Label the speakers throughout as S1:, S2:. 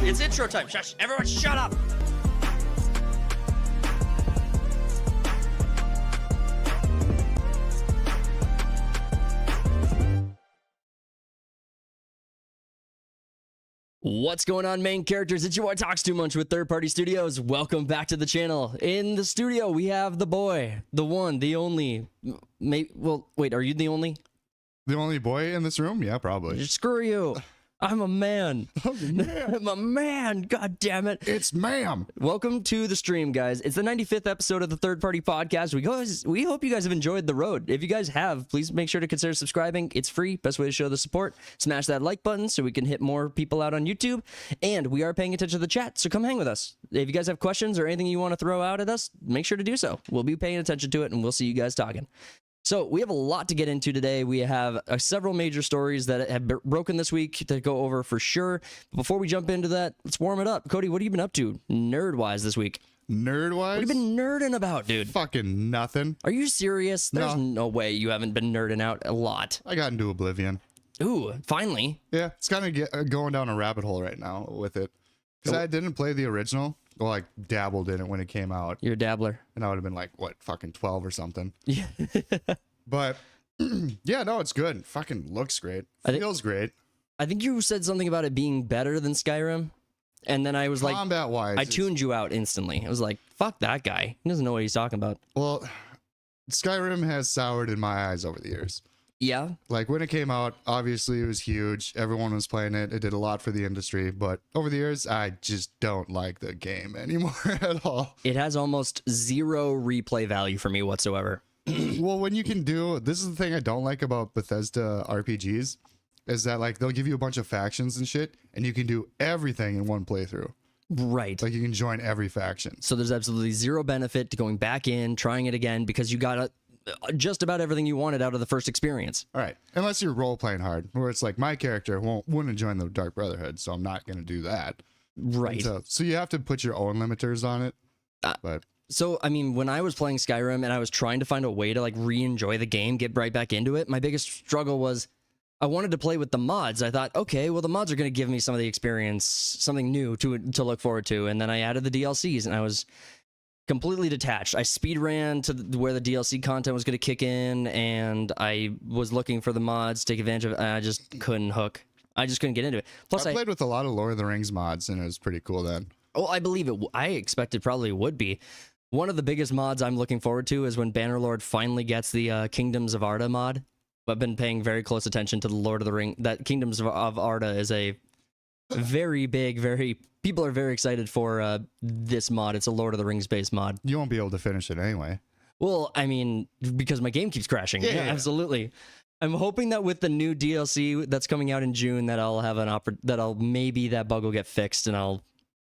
S1: It's intro time. Shush. Everyone shut up. What's going on, main characters? It's your boy Talks Too Much with Third Party Studios. Welcome back to the channel. In the studio, we have the boy, the one, the only. Well, wait, are you the only?
S2: The only boy in this room? Yeah, probably.
S1: Screw you. I'm a man. I'm a man. God damn it.
S2: It's ma'am.
S1: Welcome to the stream, guys. It's the 95th episode of the Third Party Podcast. We hope you guys have enjoyed the road. If you guys have, please make sure to consider subscribing. It's free. Best way to show the support. Smash that like button so we can hit more people out on YouTube. And we are paying attention to the chat, so come hang with us. If you guys have questions or anything you want to throw out at us, make sure to do so. We'll be paying attention to it, and we'll see you guys talking. So we have a lot to get into today. We have several major stories that have broken this week to go over for sure. But before we jump into that, let's warm it up. Cody, what have you been up to nerd-wise this week?
S2: Nerd-wise?
S1: What have you been nerding about, dude?
S2: Fucking nothing.
S1: Are you serious? There's no way you haven't been nerding out a lot.
S2: I got into Oblivion.
S1: Ooh, finally.
S2: Yeah, it's kind of going down a rabbit hole right now with it. Because I didn't play the original. Well, I dabbled in it when it came out.
S1: You're a dabbler.
S2: And I would have been like, what, fucking 12 or something.
S1: Yeah.
S2: But, yeah, no, it's good. Fucking looks great. Feels great.
S1: I think you said something about it being better than Skyrim. And then I was like,
S2: combat-wise,
S1: I tuned you out instantly. I was like, fuck that guy. He doesn't know what he's talking about.
S2: Well, Skyrim has soured in my eyes over the years.
S1: Yeah.
S2: Like when it came out, obviously it was huge. Everyone was playing it. It did a lot for the industry. But over the years, I just don't like the game anymore at all.
S1: It has almost zero replay value for me whatsoever.
S2: Well, when you can do, this is the thing I don't like about Bethesda RPGs, is that like they'll give you a bunch of factions and shit, and you can do everything in one playthrough.
S1: Right.
S2: Like you can join every faction.
S1: So there's absolutely zero benefit to going back in, trying it again, because you got just about everything you wanted out of the first experience.
S2: All right. Unless you're role playing hard, where it's like my character wouldn't join the Dark Brotherhood, so I'm not going to do that.
S1: Right.
S2: So you have to put your own limiters on it. But
S1: so, I mean, when I was playing Skyrim and I was trying to find a way to like re-enjoy the game, get right back into it, my biggest struggle was I wanted to play with the mods. I thought, okay, well, the mods are going to give me some of the experience, something new to look forward to. And then I added the DLCs and I was completely detached. I speed ran to where the DLC content was going to kick in, and I was looking for the mods, take advantage of it, and I just couldn't hook. I just couldn't get into it. Plus,
S2: I played with a lot of Lord of the Rings mods, and it was pretty cool then.
S1: Oh, I believe it. I expected probably would be. One of the biggest mods I'm looking forward to is when Bannerlord finally gets the Kingdoms of Arda mod. I've been paying very close attention to the Lord of the Ring. That Kingdoms of Arda is a very big, people are very excited for this mod. It's a Lord of the Rings based mod.
S2: You won't be able to finish it anyway.
S1: Well, I mean, because my game keeps crashing. Yeah, absolutely. I'm hoping that with the new DLC that's coming out in June, that I'll have maybe that bug will get fixed, and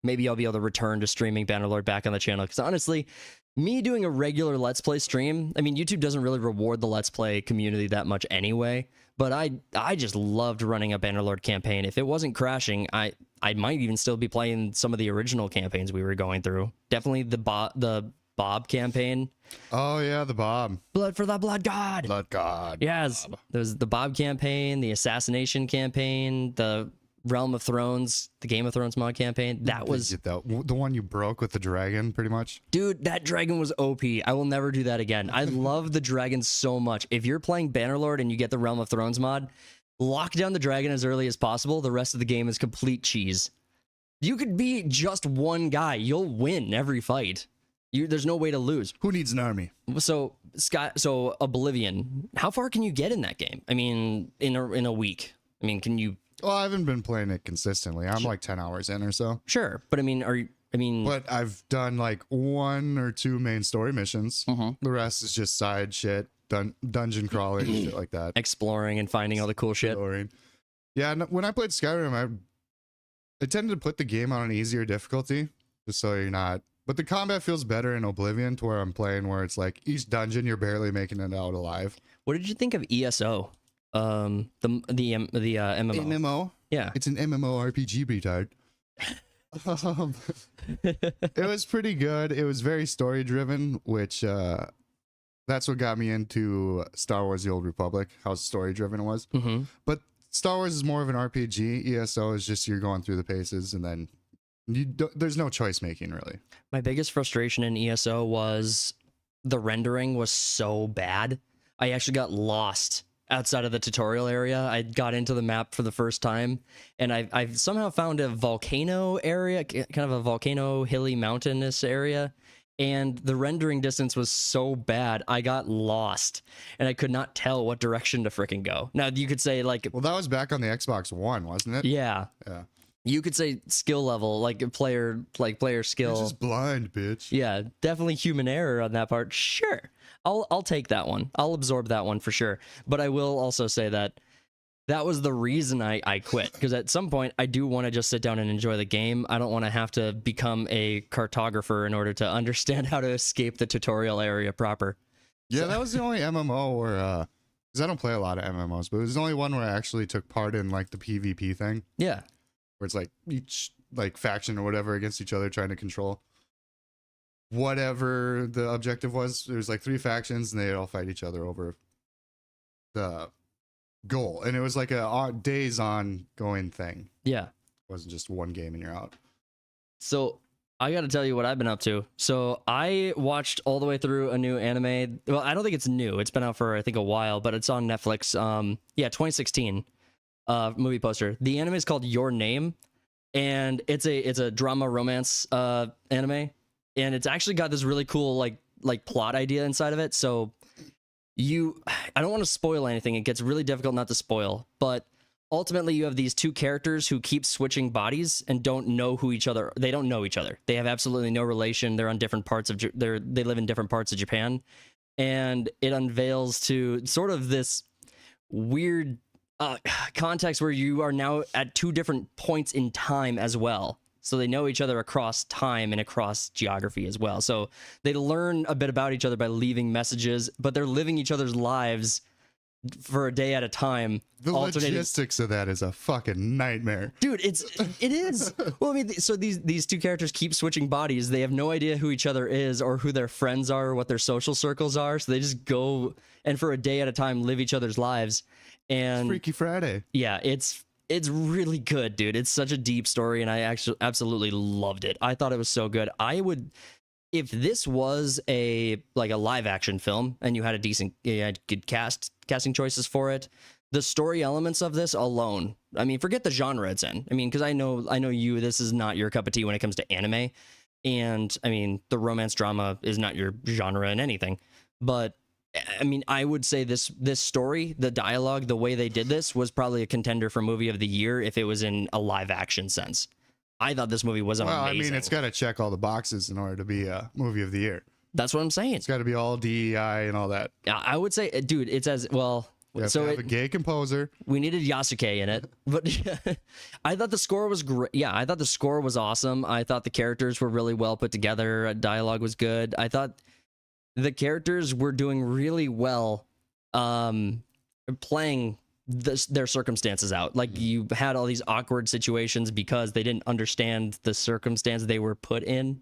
S1: maybe I'll be able to return to streaming Bannerlord back on the channel. Because honestly, me doing a regular Let's Play stream, I mean, YouTube doesn't really reward the Let's Play community that much anyway. But I just loved running a Bannerlord campaign. If it wasn't crashing, I might even still be playing some of the original campaigns we were going through. Definitely the Bob campaign.
S2: Oh yeah, the Bob.
S1: Blood for the Blood God.
S2: Blood God.
S1: Yes. There's the Bob campaign, the Assassination campaign, the Realm of Thrones, the Game of Thrones mod campaign. That was
S2: the one you broke with the dragon, pretty much.
S1: Dude, that dragon was OP. I will never do that again. I love the dragon so much. If you're playing Bannerlord and you get the Realm of Thrones mod, lock down the dragon as early as possible. The rest of the game is complete cheese. You could be just one guy. You'll win every fight. There's no way to lose.
S2: Who needs an army?
S1: So Oblivion, how far can you get in that game? I mean, in a week. I mean, can you?
S2: Well, I haven't been playing it consistently. I'm like 10 hours in or so.
S1: Sure, but I mean,
S2: But I've done like 1 or 2 main story missions. The rest is just side shit, dungeon crawling, shit like that.
S1: Exploring and finding all the cool shit.
S2: Yeah, when I played Skyrim, I tended to put the game on an easier difficulty, just so you're not. But the combat feels better in Oblivion, to where I'm playing, where it's like each dungeon you're barely making it out alive.
S1: What did you think of ESO? The MMO.
S2: MMO?
S1: Yeah.
S2: It's an MMO RPG, retard. It was pretty good. It was very story driven, which that's what got me into Star Wars: The Old Republic, how story driven it was. But Star Wars is more of an RPG. ESO is just you're going through the paces and then There's no choice making really.
S1: My biggest frustration in ESO was the rendering was so bad. I actually got lost outside of the tutorial area. I got into the map for the first time, and I've somehow found a volcano area, kind of a volcano hilly mountainous area, and the rendering distance was so bad I got lost, and I could not tell what direction to fricking go. Now you could say like,
S2: well, that was back on the Xbox One, wasn't it?
S1: Yeah. You could say skill level, like player skill.
S2: You're just blind, bitch.
S1: Yeah, definitely human error on that part. Sure, I'll take that one. I'll absorb that one for sure. But I will also say that was the reason I quit, because at some point I do want to just sit down and enjoy the game. I don't want to have to become a cartographer in order to understand how to escape the tutorial area proper.
S2: Yeah,
S1: So-
S2: that was the only MMO where, because I don't play a lot of MMOs, but it was the only one where I actually took part in like the PvP thing.
S1: Yeah.
S2: Where it's like each like faction or whatever against each other trying to control whatever the objective was. There's like 3 factions and they all fight each other over the goal. And it was like a days ongoing thing.
S1: Yeah.
S2: It wasn't just one game and you're out.
S1: So I got to tell you what I've been up to. So I watched all the way through a new anime. Well, I don't think it's new. It's been out for I think a while, but it's on Netflix. 2016 movie poster. The anime is called Your Name, and it's a drama romance anime, and it's actually got this really cool like plot idea inside of it. So I don't want to spoil anything. It gets really difficult not to spoil, but ultimately you have these 2 characters who keep switching bodies and don't know who each other. They don't know each other. They have absolutely no relation. They're on different parts of they live in different parts of Japan, and it unveils to sort of this weird context where you are now at 2 different points in time as well. So they know each other across time and across geography as well. So they learn a bit about each other by leaving messages, but they're living each other's lives for a day at a time.
S2: The logistics of that is a fucking nightmare.
S1: Dude, it is. Well, I mean, so these 2 characters keep switching bodies. They have no idea who each other is or who their friends are or what their social circles are. So they just go and for a day at a time live each other's lives. And
S2: It's Freaky Friday.
S1: Yeah, it's really good, dude. It's such a deep story, and I actually absolutely loved it. I thought it was so good. I would, if this was a live action film and you had good casting choices for it, the story elements of this alone, I mean, forget the genre it's in. I mean, because I know this is not your cup of tea when it comes to anime, and I mean, the romance drama is not your genre in anything, but I mean, I would say this story, the dialogue, the way they did this was probably a contender for movie of the year if it was in a live action sense. I thought this movie was amazing.
S2: Well, I mean, it's got to check all the boxes in order to be a movie of the year.
S1: That's what I'm saying.
S2: It's got to be all DEI and all that.
S1: I would say, dude, it's as well.
S2: You have to have a gay composer.
S1: We needed Yasuke in it, but I thought the score was great. Yeah, I thought the score was awesome. I thought the characters were really well put together. Dialogue was good. I thought the characters were doing really well playing their circumstances out. Like, you had all these awkward situations because they didn't understand the circumstance they were put in.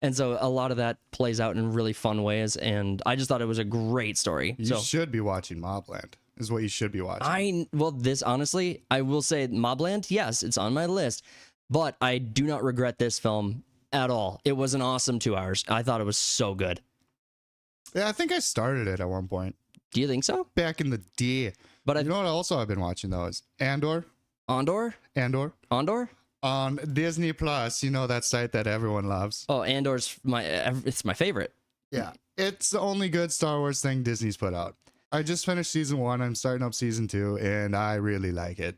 S1: And so a lot of that plays out in really fun ways, and I just thought it was a great story.
S2: You should be watching Mobland, is what you should be watching.
S1: This, honestly, I will say Mobland, yes, it's on my list, but I do not regret this film at all. It was an awesome 2 hours. I thought it was so good.
S2: Yeah, I think I started it at one point.
S1: Do you think so?
S2: Back in the day.
S1: But
S2: you know what also I've been watching, though, is Andor.
S1: Andor? On
S2: Disney Plus, you know, that site that everyone loves.
S1: Oh, Andor's it's my favorite.
S2: Yeah, it's the only good Star Wars thing Disney's put out. I just finished season 1. I'm starting up season 2, and I really like it.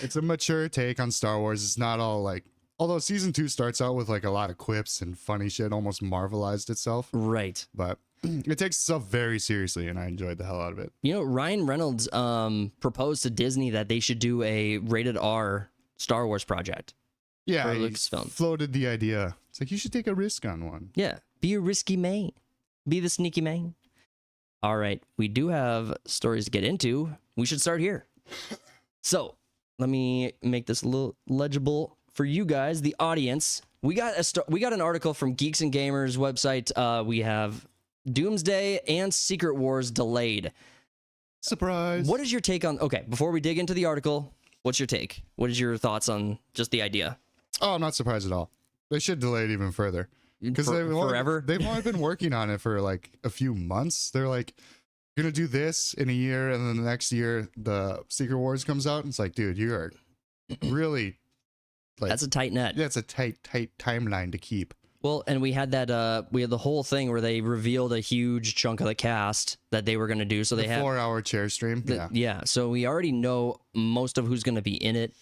S2: It's a mature take on Star Wars. It's not all like, although season 2 starts out with like a lot of quips and funny shit, almost marvelized itself.
S1: Right.
S2: But it takes itself very seriously, and I enjoyed the hell out of it.
S1: You know, Ryan Reynolds proposed to Disney that they should do a rated R Star Wars project.
S2: Yeah, he
S1: Lucasfilm
S2: floated the idea. It's like, you should take a risk on one.
S1: Yeah, be a risky man. Be the sneaky man. All right, we do have stories to get into. We should start here. So, let me make this a little legible for you guys, the audience. We got an article from Geeks and Gamers website. We have Doomsday and Secret Wars delayed.
S2: Surprise.
S1: What is your take on... Okay, before we dig into the article, what's your take? What is your thoughts on just the idea?
S2: Oh, I'm not surprised at all. They should delay it even further. Because
S1: Forever.
S2: they've only been working on it for like a few months. They're like, gonna do this in a year, and then the next year the Secret Wars comes out, and it's like, dude, you are really like,
S1: That's a tight net.
S2: that's a tight timeline to keep.
S1: Well, and we had that we had the whole thing where they revealed a huge chunk of the cast that they were going to do. So they have
S2: 4-hour chair stream.
S1: yeah. So we already know most of who's going to be in it.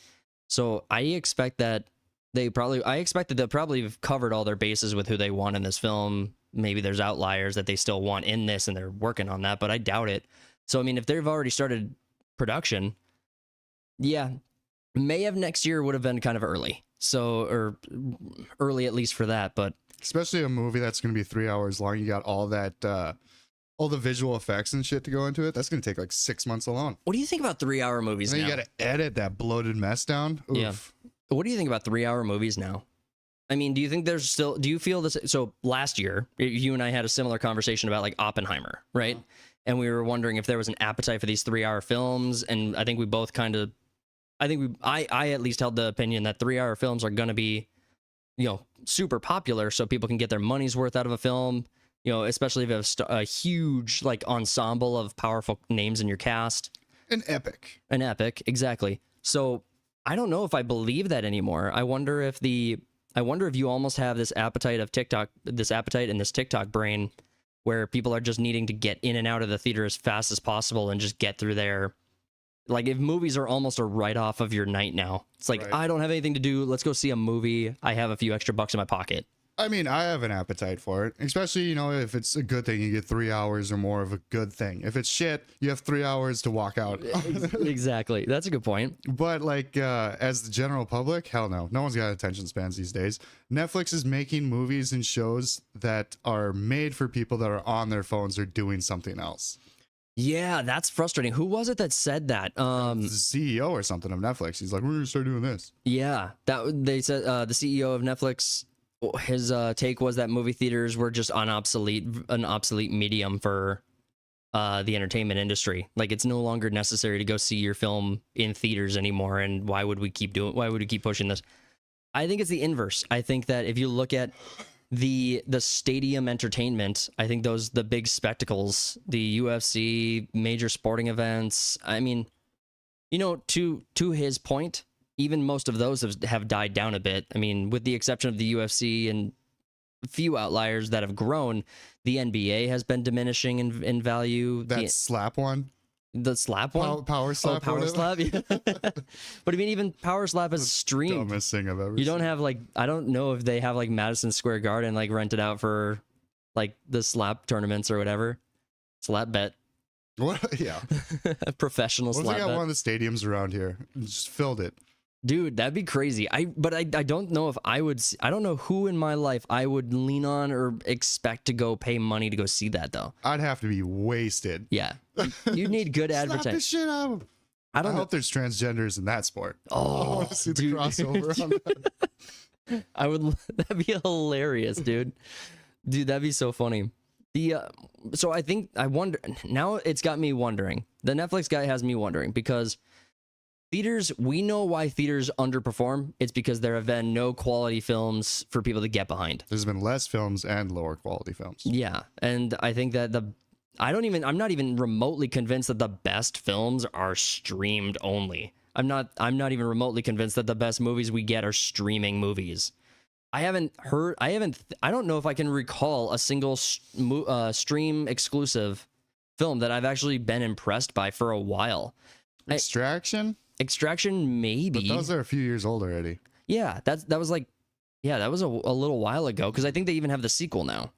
S1: So I expect that they'll probably have covered all their bases with who they want in this film. Maybe there's outliers that they still want in this and they're working on that, but I doubt it. So, I mean, if they've already started production, yeah, May of next year would have been kind of early. So, or early at least for that, but
S2: Especially a movie that's going to be 3 hours long. You got all that, all the visual effects and shit to go into it. That's going to take like 6 months alone.
S1: what do you think about 3-hour movies
S2: And
S1: now?
S2: then you got to edit that bloated mess down. Oof.
S1: Yeah. What do you think about 3-hour movies now? I mean, do you think there's still, do you feel this? So last year, you and I had a similar conversation about like Oppenheimer, right? And we were wondering if there was an appetite for these 3-hour films. And I think we both kind of, I at least held the opinion that 3-hour films are going to be, super popular so people can get their money's worth out of a film, especially if you have a huge like ensemble of powerful names in your cast.
S2: An epic.
S1: An epic, exactly. So I don't know if I believe that anymore. I wonder if you almost have this appetite of TikTok, this appetite and this TikTok brain where people are just needing to get in and out of the theater as fast as possible and just get through there. Like if movies are almost a write-off of your night now. It's like,
S2: Right.
S1: I don't have anything to do. Let's go see a movie. I have a few extra bucks in my pocket.
S2: I mean, I have an appetite for it, especially, if it's a good thing, you get 3 hours or more of a good thing. If it's shit, you have 3 hours to walk out.
S1: Exactly. That's a good point.
S2: But like, as the general public, hell no. No one's got attention spans these days. Netflix is making movies and shows that are made for people that are on their phones or doing something else.
S1: Yeah, that's frustrating. Who was it that said that?
S2: The CEO or something of Netflix. He's like, we're going to start doing this.
S1: Yeah, that they said the CEO of Netflix, his take was that movie theaters were just an obsolete medium for the entertainment industry. Like it's no longer necessary to go see your film in theaters anymore. And why would we keep pushing this? I think it's the inverse. I think that if you look at the stadium entertainment, I think the big spectacles, the UFC, major sporting events, I mean, to his point, even most of those have died down a bit. I mean, with the exception of the UFC and a few outliers that have grown, the NBA has been diminishing in value.
S2: That slap one.
S1: The slap one?
S2: Power slap.
S1: Oh, Power Slap, yeah. But I mean, even Power Slap is streamed.
S2: Dumbest thing I've ever
S1: You don't
S2: seen.
S1: have I don't know if they have Madison Square Garden rented out for the slap tournaments or whatever. Slap bet.
S2: What? Yeah.
S1: Professional
S2: What if
S1: slap
S2: they got
S1: bet.
S2: one of the stadiums around here and just filled it?
S1: Dude, that'd be crazy. I don't know if I would. I don't know who in my life I would lean on or expect to go pay money to go see that though.
S2: I'd have to be wasted.
S1: Yeah, you need good
S2: Slap the
S1: advertising.
S2: shit out of 'em.
S1: I
S2: I
S1: don't know.
S2: hope there's transgenders in that sport. I
S1: Oh,
S2: want to see the
S1: dude.
S2: crossover on that.
S1: I would. That'd be hilarious, dude. Dude, that'd be so funny. So I wonder now. It's got me wondering. The Netflix guy has me wondering because theaters. We know why theaters underperform. It's because there have been no quality films for people to get behind.
S2: There's been less films and lower quality films.
S1: Yeah, and I think that I'm not even remotely convinced that the best films are streamed only. I'm not even remotely convinced that the best movies we get are streaming movies. I don't know if I can recall a single stream exclusive film that I've actually been impressed by for a while.
S2: Extraction?
S1: Extraction, maybe.
S2: But those are a few years old already.
S1: Yeah, that was a little while ago because I think they even have the sequel now.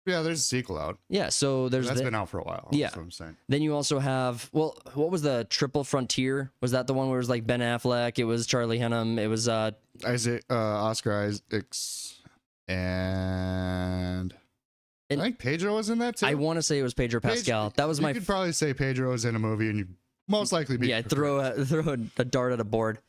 S2: Yeah, there's a sequel out.
S1: Yeah, so there's
S2: That's been out for a while.
S1: Yeah.
S2: That's what I'm saying.
S1: Then you also have, what was the Triple Frontier? Was that the one where it was Ben Affleck? It was Charlie Hunnam. It was
S2: Oscar Isaacs and I think Pedro was in that too.
S1: I want to say it was Pedro Pascal. That was
S2: you
S1: my.
S2: could probably say Pedro was in a movie, and you most likely be.
S1: Yeah, throw a dart at a board.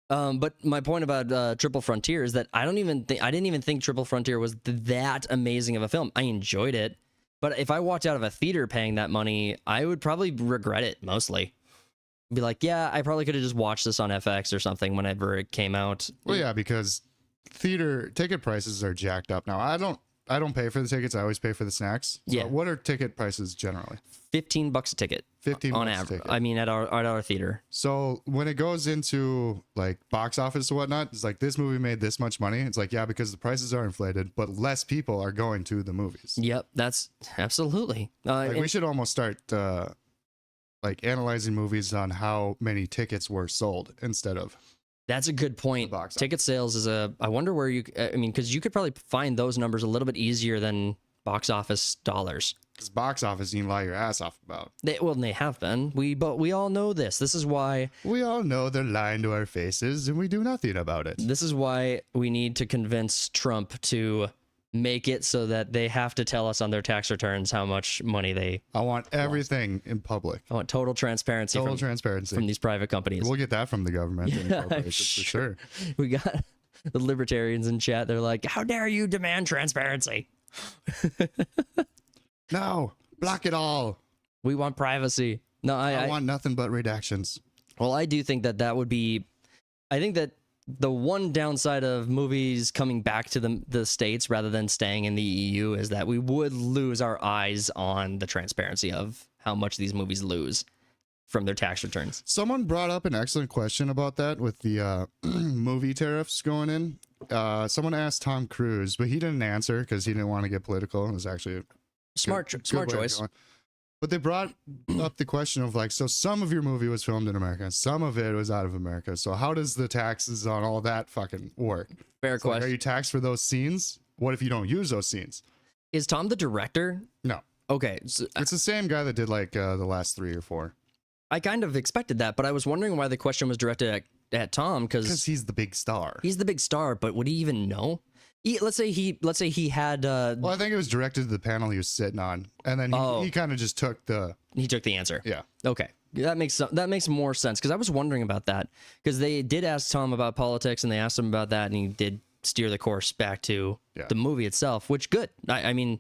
S1: But my point about Triple Frontier is that I didn't even think Triple Frontier was that amazing of a film. I enjoyed it, but if I walked out of a theater paying that money, I would probably regret it mostly. Be like, yeah, I probably could have just watched this on FX or something whenever it came out.
S2: Well, yeah, because theater ticket prices are jacked up now. I don't pay for the tickets. I always pay for the snacks. So
S1: Yeah.
S2: what are ticket prices generally?
S1: $15 a ticket.
S2: 15
S1: on
S2: bucks a
S1: average.
S2: ticket.
S1: I mean, at our theater.
S2: So when it goes into like box office or whatnot, it's like this movie made this much money. It's like, yeah, because the prices are inflated, but less people are going to the movies.
S1: Yep, that's absolutely.
S2: Like we should almost start like analyzing movies on how many tickets were sold instead of.
S1: That's a good point.
S2: Box office.
S1: Ticket sales is I wonder where I mean, because you could probably find those numbers a little bit easier than box office dollars.
S2: Because box office you can lie your ass off about.
S1: They have been. But we all know this. This is why.
S2: We all know they're lying to our faces and we do nothing about it.
S1: This is why we need to convince Trump to make it so that they have to tell us on their tax returns how much money they.
S2: I want everything in public.
S1: I want total transparency.
S2: Total transparency.
S1: From these private companies.
S2: We'll get that from the government and corporations for sure.
S1: We got the libertarians in chat. They're like, "How dare you demand transparency?"
S2: No, block it all.
S1: We want privacy. No,
S2: I want nothing but redactions.
S1: Well, I do think that would be. I think that the one downside of movies coming back to the States rather than staying in the EU is that we would lose our eyes on the transparency of how much these movies lose from their tax returns.
S2: Someone brought up an excellent question about that with the movie tariffs going in. Someone asked Tom Cruise, but he didn't answer because he didn't want to get political. It was actually a
S1: smart choice.
S2: But they brought up the question of like, so some of your movie was filmed in America, some of it was out of America. So how does the taxes on all that fucking work?
S1: Fair question.
S2: Like, are you taxed for those scenes? What if you don't use those scenes?
S1: Is Tom the director?
S2: No.
S1: Okay. So,
S2: it's the same guy that did like the last 3 or 4.
S1: I kind of expected that, but I was wondering why the question was directed at Tom
S2: because he's the big star.
S1: He's the big star, but would he even know? Let's say he had.
S2: Well, I think it was directed to the panel he was sitting on, and then he kind of just took the.
S1: He took the answer.
S2: Yeah.
S1: Okay, that makes more sense because I was wondering about that because they did ask Tom about politics and they asked him about that and he did steer the course back to the movie itself, which good. I mean,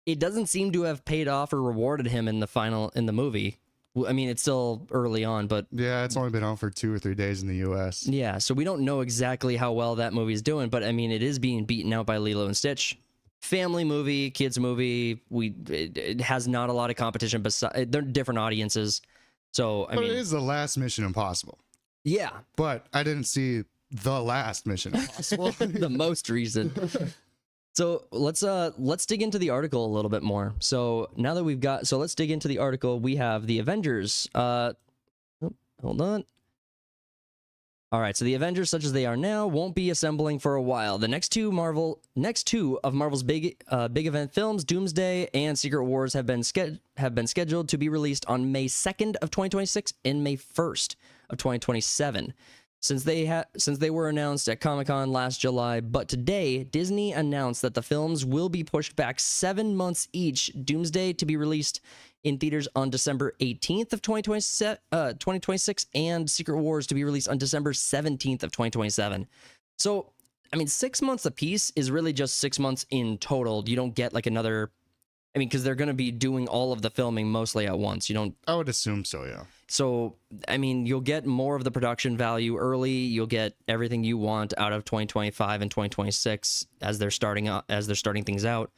S1: it doesn't seem to have paid off or rewarded him in the movie. I mean, it's still early on, but
S2: yeah, it's only been out for 2 or 3 days in the U.S.
S1: Yeah, so we don't know exactly how well that movie is doing, but I mean, it is being beaten out by Lilo and Stitch. Family movie, kids movie. It has not a lot of competition, but they're different audiences. So I mean,
S2: it is the last Mission Impossible.
S1: Yeah,
S2: but I didn't see the last Mission Impossible.
S1: The most recent. So let's dig into the article a little bit more. So now that let's dig into the article. We have the Avengers. Hold on. All right, so the Avengers, such as they are now, won't be assembling for a while. The next two of Marvel's big event films, Doomsday and Secret Wars, have been scheduled to be released on May 2nd of 2026 and May 1st of 2027. Since they were announced at Comic-Con last July, but today Disney announced that the films will be pushed back 7 months each. Doomsday to be released in theaters on December 18th of 2026 and Secret Wars to be released on December 17th of 2027. So, I mean, 6 months apiece is really just 6 months in total. You don't get like another, I mean, because they're going to be doing all of the filming mostly at once. You don't.
S2: I would assume so, yeah.
S1: So, I mean, you'll get more of the production value early. You'll get everything you want out of 2025 and 2026 as they're starting things out.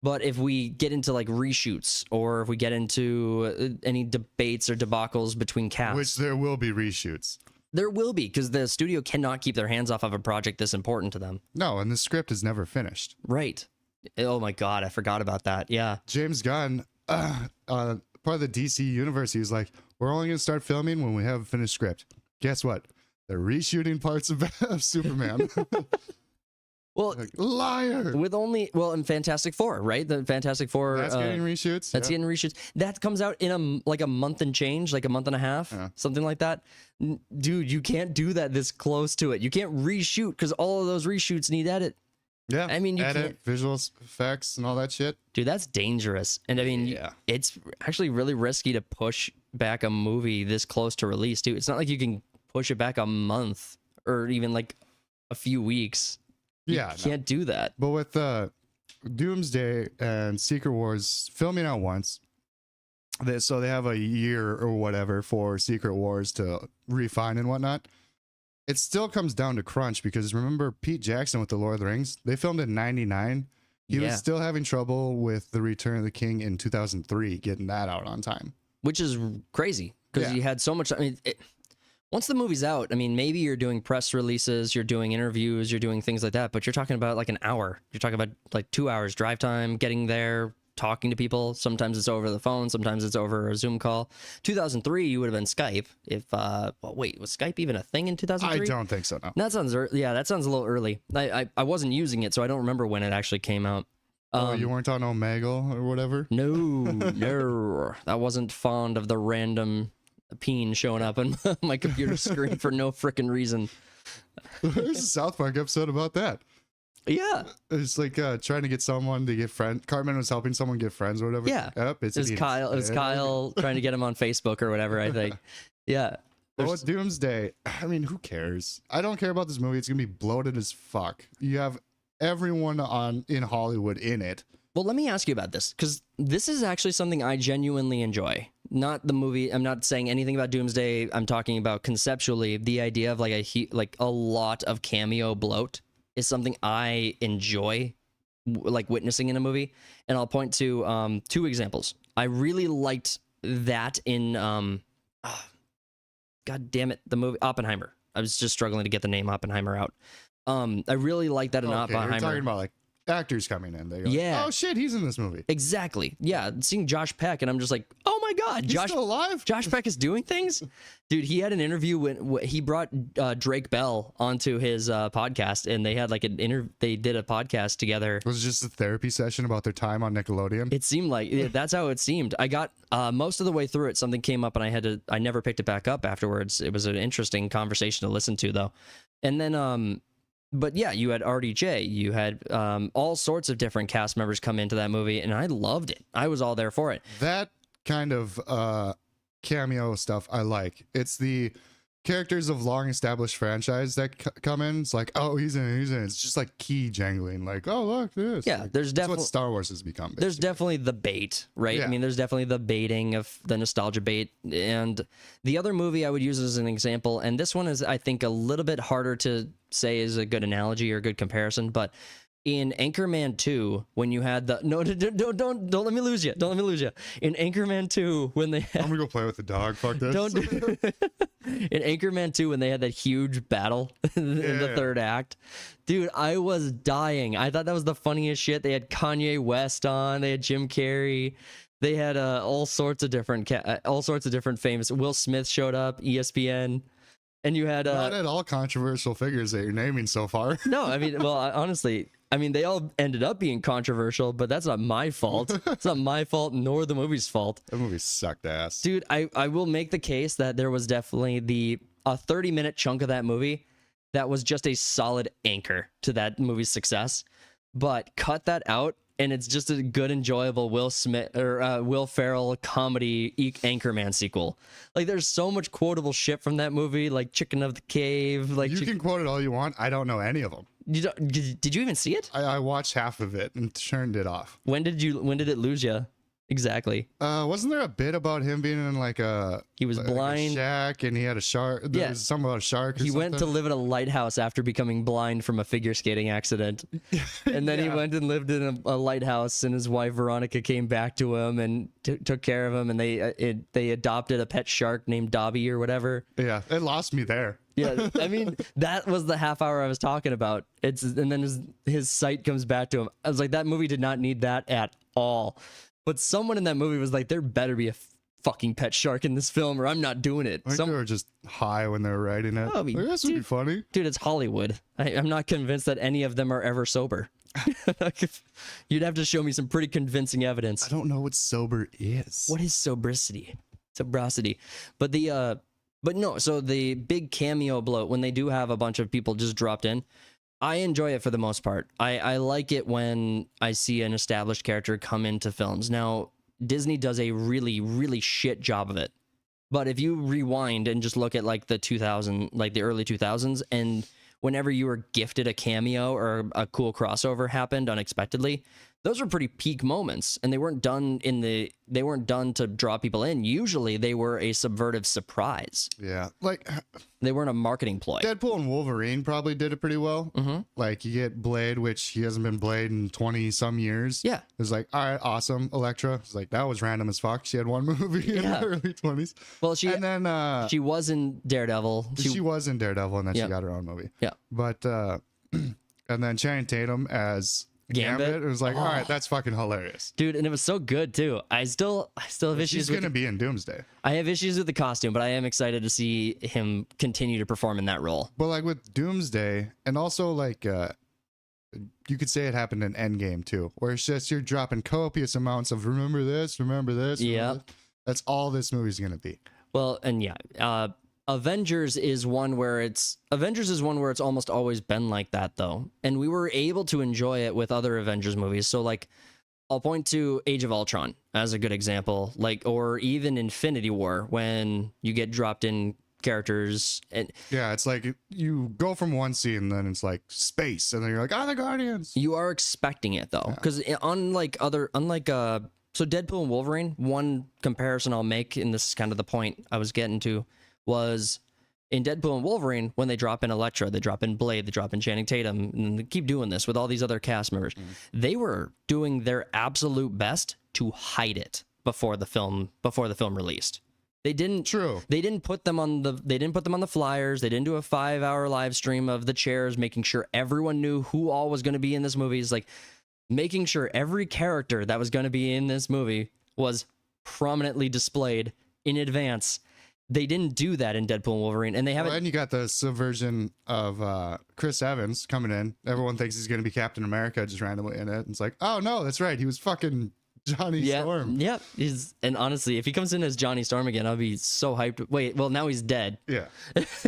S1: But if we get into like reshoots or if we get into any debates or debacles between casts,
S2: which there will be reshoots.
S1: There will be, because the studio cannot keep their hands off of a project this important to them.
S2: No, and the script is never finished.
S1: Right. Oh my God, I forgot about that. Yeah.
S2: James Gunn, part of the DC universe, he was like, we're only going to start filming when we have a finished script. Guess what? They're reshooting parts of Superman.
S1: Well,
S2: like, liar.
S1: With in Fantastic Four, right? The Fantastic Four.
S2: That's getting reshoots.
S1: That's getting reshoots. That comes out in a month and change, like a month and a half, something like that. Dude, you can't do that this close to it. You can't reshoot because all of those reshoots need edit.
S2: Yeah,
S1: I mean, you
S2: edit, visual effects, and all that shit.
S1: Dude, that's dangerous. And I mean, it's actually really risky to push back a movie this close to release, too. It's not like you can push it back a month or even like a few weeks. You can't do that.
S2: But with Doomsday and Secret Wars filming out once, so they have a year or whatever for Secret Wars to refine and whatnot. it still comes down to crunch because remember Pete Jackson with the Lord of the Rings? They filmed in 99. He was still having trouble with the Return of the King in 2003, getting that out on time.
S1: Which is crazy because you had so much. I mean, once the movie's out, I mean, maybe you're doing press releases, you're doing interviews, you're doing things like that, but you're talking about like an hour. You're talking about like 2 hours drive time, getting there, talking to people. Sometimes it's over the phone, sometimes it's over a Zoom call. 2003, you would have been Skype. If wait, was Skype even a thing in 2003?
S2: I don't think so. No.
S1: That sounds that sounds a little early. I wasn't using it, so I don't remember when it actually came out.
S2: You weren't on Omegle or whatever?
S1: No, I wasn't fond of the random peen showing up on my computer screen for no freaking reason.
S2: There's a South Park episode about that.
S1: Yeah.
S2: It's like trying to get someone to get friends. Cartman was helping someone get friends or whatever.
S1: Yeah.
S2: Yep,
S1: It was Kyle trying to get him on Facebook or whatever, I think. Yeah.
S2: Well, with Doomsday, I mean, who cares? I don't care about this movie. It's going to be bloated as fuck. You have everyone in Hollywood in it.
S1: Well, let me ask you about this, because this is actually something I genuinely enjoy. Not the movie. I'm not saying anything about Doomsday. I'm talking about conceptually the idea of like a lot of cameo bloat is something I enjoy, like witnessing in a movie. And I'll point to 2 examples. I really liked that in God damn it, the movie Oppenheimer. I was just struggling to get the name Oppenheimer out. I really like that in Oppenheimer.
S2: You're talking about like actors coming in. They go,
S1: yeah.
S2: Oh shit, he's in this movie.
S1: Exactly. Yeah. Seeing Josh Peck, and I'm just like, oh my God,
S2: He's still alive?
S1: Josh Peck is doing things? Dude, he had an interview when he brought Drake Bell onto his podcast, and they had like they did a podcast together.
S2: Was it just a therapy session about their time on Nickelodeon?
S1: It seemed like that's how it seemed. I got most of the way through it, something came up, and I never picked it back up afterwards. It was an interesting conversation to listen to, though. And then but yeah, you had RDJ, you had all sorts of different cast members come into that movie, and I loved it. I was all there for it.
S2: That kind of cameo stuff I like. It's the characters of long established franchise that come in. It's like, oh, he's in it. It's just like key jangling, like, oh, look, this.
S1: Yeah,
S2: like,
S1: there's definitely
S2: what Star Wars has become. Basically.
S1: There's definitely the bait, right?
S2: Yeah.
S1: I mean, there's definitely the baiting of the nostalgia bait. And the other movie I would use as an example, and this one is, I think, a little bit harder to say is a good analogy or a good comparison, but in Anchorman 2, when you had the don't let me lose you. Don't let me lose you. In Anchorman 2, when they
S2: I'm gonna go play with the dog. Fuck this.
S1: In Anchorman 2, when they had that huge battle in the third act, dude, I was dying. I thought that was the funniest shit. They had Kanye West on. They had Jim Carrey. They had all sorts of different famous. Will Smith showed up. ESPN. And you had
S2: not at all controversial figures that you're naming so far.
S1: No, I mean, well, honestly, I mean, they all ended up being controversial, but that's not my fault. It's not my fault, nor the movie's fault.
S2: That movie sucked ass.
S1: Dude, I will make the case that there was definitely a 30-minute chunk of that movie that was just a solid anchor to that movie's success. But cut that out, and it's just a good, enjoyable Will Smith or Will Ferrell comedy Anchorman sequel. Like, there's so much quotable shit from that movie, like Chicken of the Cave. Like,
S2: you can quote it all you want. I don't know any of them.
S1: Did you even see it?
S2: I watched half of it and turned it off.
S1: When did it lose you? Exactly.
S2: Wasn't there a bit about him being in like
S1: he was blind,
S2: a shack, and he had a shark? There was something about a shark. He
S1: went to live in a lighthouse after becoming blind from a figure skating accident, and then he went and lived in a lighthouse. And his wife Veronica came back to him and took care of him, and they adopted a pet shark named Dobby or whatever.
S2: Yeah, it lost me there.
S1: Yeah, I mean, that was the half hour I was talking about. And then his sight comes back to him. I was like, that movie did not need that at all. But someone in that movie was like, there better be a fucking pet shark in this film, or I'm not doing it.
S2: They were just high when they were writing it.
S1: Oh,
S2: this would be funny.
S1: Dude, it's Hollywood. I'm not convinced that any of them are ever sober. You'd have to show me some pretty convincing evidence.
S2: I don't know what sober is.
S1: What is sobricity? Sobrosity. But no, so the big cameo bloat, when they do have a bunch of people just dropped in, I enjoy it for the most part. I like it when I see an established character come into films. Now, Disney does a really, really shit job of it. But if you rewind and just look at like the early 2000s, and whenever you were gifted a cameo or a cool crossover happened unexpectedly, those were pretty peak moments, and they weren't done to draw people in. Usually they were a subversive surprise.
S2: Yeah, like
S1: They weren't a marketing ploy.
S2: Deadpool and Wolverine probably did it pretty well. Like you get Blade, which he hasn't been Blade in 20 some years.
S1: Yeah.
S2: It was like, all right, awesome. Elektra. It's like, that was random as fuck. She had one movie in her early 20s.
S1: Well,
S2: and then
S1: she was in Daredevil.
S2: She was in Daredevil, and then she got her own movie.
S1: Yeah.
S2: But and then Channing Tatum as Gambit. It was like, all right, that's fucking hilarious,
S1: dude, and it was so good too. I still have issues.
S2: She's gonna be in Doomsday.
S1: I have issues with the costume, but I am excited to see him continue to perform in that role.
S2: But like with Doomsday, and also like you could say it happened in Endgame too, where it's just you're dropping copious amounts of remember this.
S1: Yeah,
S2: that's all this movie's gonna be.
S1: Well, and Avengers is one where it's almost always been like that though, and we were able to enjoy it with other Avengers movies. So like, I'll point to Age of Ultron as a good example, like, or even Infinity War when you get dropped in characters and
S2: yeah, it's like you go from one scene and then it's like space, and then you're like, oh, the Guardians.
S1: You are expecting it though, because unlike so Deadpool and Wolverine, one comparison I'll make, and this is kind of the point I was getting to, was in Deadpool and Wolverine, when they drop in Elektra, they drop in Blade, they drop in Channing Tatum, and they keep doing this with all these other cast members. They were doing their absolute best to hide it before the film released. They didn't put them on the flyers. They didn't do a 5-hour live stream of the chairs, making sure everyone knew who all was going to be in this movie. It's like making sure every character that was going to be in this movie was prominently displayed in advance. They didn't do that in Deadpool and Wolverine, and they haven't.
S2: Well, and you got the subversion of Chris Evans coming in. Everyone thinks he's going to be Captain America just randomly in it. And it's like, oh no, that's right. He was fucking Johnny Storm.
S1: Yep. And honestly, if he comes in as Johnny Storm again, I'll be so hyped. Wait, well, now he's dead.
S2: Yeah.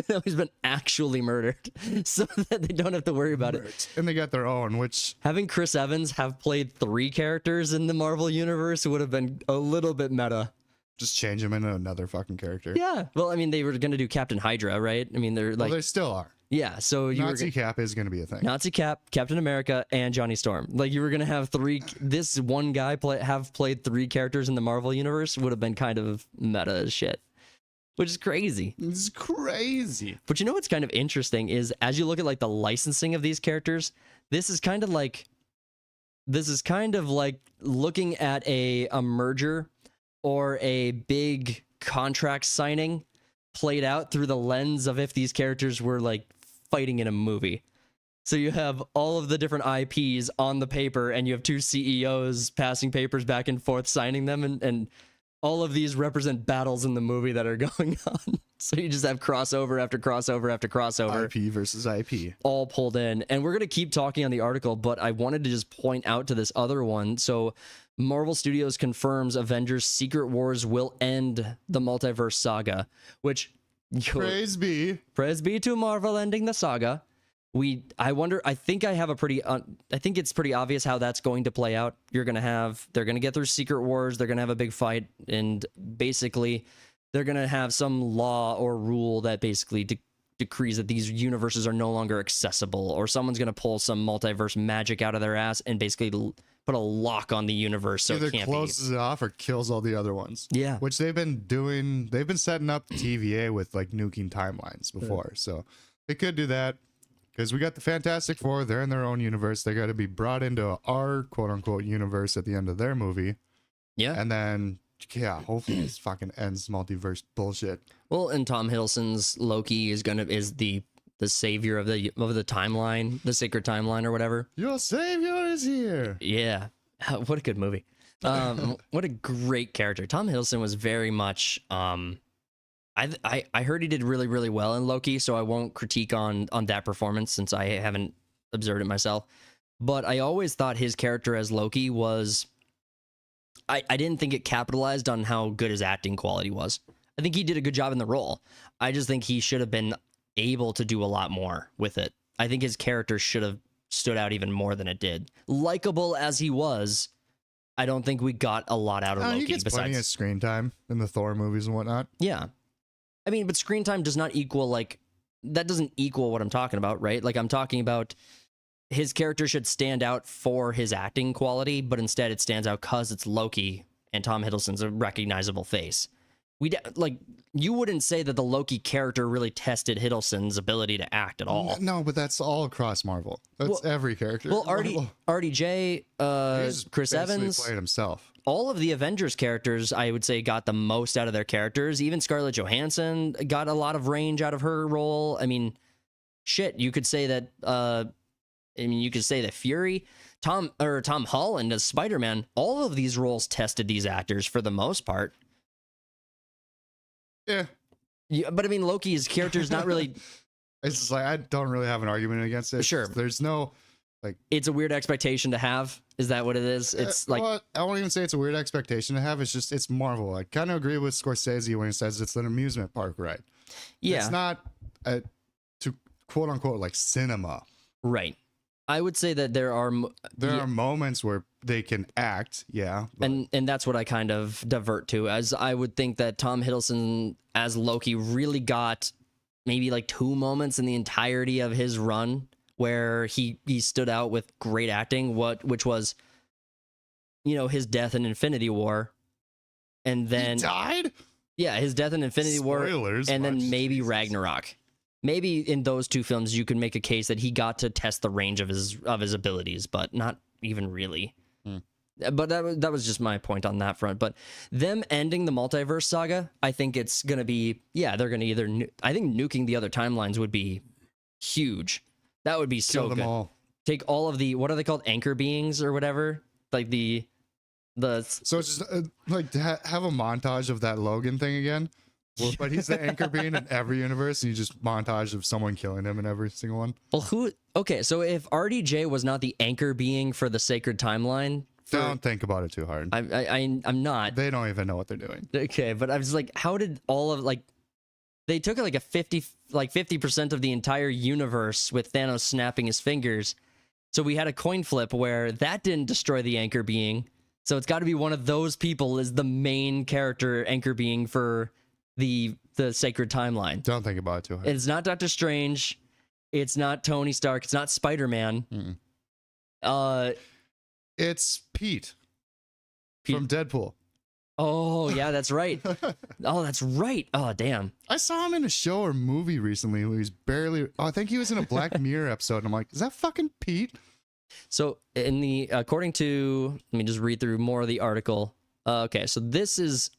S1: Now he's been actually murdered, so that they don't have to worry about it.
S2: And they got their own, which
S1: having Chris Evans have played 3 characters in the Marvel universe would have been a little bit meta.
S2: Just change him into another fucking character.
S1: Yeah. Well, I mean, they were going to do Captain Hydra, right? I mean, they're like...
S2: Well, they still are.
S1: Yeah, so
S2: Nazi Cap is going to be a thing.
S1: Nazi Cap, Captain America, and Johnny Storm. Like, you were going to have 3... This one guy have played 3 characters in the Marvel universe would have been kind of meta as shit. Which is crazy.
S2: It's crazy.
S1: But you know what's kind of interesting is, as you look at, like, the licensing of these characters, this is kind of like looking at a merger or a big contract signing played out through the lens of if these characters were like fighting in a movie. So you have all of the different IPs on the paper, and you have 2 CEOs passing papers back and forth, signing them, and all of these represent battles in the movie that are going on. So you just have crossover after crossover after crossover.
S2: IP versus IP.
S1: All pulled in. And we're going to keep talking on the article, but I wanted to just point out to this other one. So Marvel Studios confirms Avengers Secret Wars will end the multiverse saga, which...
S2: Praise be
S1: to Marvel ending the saga. I think it's pretty obvious how that's going to play out. They're going to get through Secret Wars. They're going to have a big fight, and basically they're going to have some law or rule that basically decrees that these universes are no longer accessible, or someone's going to pull some multiverse magic out of their ass and basically put a lock on the universe so
S2: either
S1: it can't
S2: closes it off or kills all the other ones.
S1: Yeah.
S2: Which they've been doing. They've been setting up TVA with like nuking timelines before. So they could do that. Because we got the Fantastic Four, they're in their own universe. They got to be brought into our quote-unquote universe at the end of their movie. Yeah. And then, yeah, hopefully this fucking ends multiverse bullshit.
S1: Well, and Tom Hiddleston's Loki is the savior of the timeline, the sacred timeline or whatever. Your savior is here. Yeah. What a good movie. What a great character. Tom Hiddleston was very much... I heard he did really, really well in Loki, so I won't critique on that performance since I haven't observed it myself. But I always thought his character as Loki was... I didn't think it capitalized on how good his acting quality was. I think he did a good job in the role. I just think he should have been able to do a lot more with it. I think his character should have stood out even more than it did. Likable as he was, I don't think we got a lot out of Loki.
S2: He gets plenty of screen time in the Thor movies and whatnot.
S1: Yeah. I mean, but screen time does not equal, that doesn't equal what I'm talking about, right? Like, I'm talking about his character should stand out for his acting quality, but instead it stands out because it's Loki and Tom Hiddleston's a recognizable face. Like, you wouldn't say that the Loki character really tested Hiddleston's ability to act at all.
S2: No, but that's all across Marvel. That's every character.
S1: Well, RDJ, Chris Evans,
S2: played himself.
S1: All of the Avengers characters, I would say, got the most out of their characters. Even Scarlett Johansson got a lot of range out of her role. I mean, shit, you could say that. You could say that Fury, Tom Holland as Spider-Man. All of these roles tested these actors for the most part.
S2: Yeah.
S1: But I mean, Loki's character is not really.
S2: It's just like, I don't really have an argument against it.
S1: Sure.
S2: There's no, like.
S1: It's a weird expectation to have. Is that what it is? It's like.
S2: Well, I won't even say it's a weird expectation to have. It's just, it's Marvel. I kind of agree with Scorsese when he says it's an amusement park ride.
S1: Yeah.
S2: It's not to quote unquote like cinema.
S1: Right. I would say that there are
S2: moments where they can act, yeah,
S1: and that's what I kind of divert to, as I would think that Tom Hiddleston as Loki really got maybe like 2 moments in the entirety of his run where he stood out with great acting, which was, his death in Infinity War, and then
S2: he died.
S1: Yeah, his death in Infinity
S2: Spoilers,
S1: War, and then maybe
S2: Jesus.
S1: Ragnarok. Maybe in those 2 films you could make a case that he got to test the range of his abilities, but not even really. But that was just my point on that front. But them ending the multiverse saga, I think it's going to be, they're going to either, I think nuking the other timelines would be huge. That would be so
S2: Kill them
S1: good.
S2: all.
S1: Take all of the, what are they called? Anchor beings or whatever? Like
S2: So it's just like to have a montage of that Logan thing again. Well, but he's the anchor being in every universe, and you just montage of someone killing him in every single one.
S1: Well, okay, so if RDJ was not the anchor being for the sacred timeline,
S2: don't think about it too hard.
S1: I'm not.
S2: They don't even know what they're doing.
S1: Okay, but I was like, how did all of they took like 50% of the entire universe with Thanos snapping his fingers. So we had a coin flip where that didn't destroy the anchor being. So it's got to be one of those people is the main character anchor being for the sacred timeline.
S2: Don't think about it too hard.
S1: It's not Doctor Strange. It's not Tony Stark. It's not Spider-Man.
S2: It's Pete from Deadpool.
S1: Oh, yeah, that's right. That's right. Oh, damn.
S2: I saw him in a show or movie recently where he's barely. I think he was in a Black Mirror episode, and I'm like, is that fucking Pete?
S1: So according to, let me just read through more of the article. Okay, so this is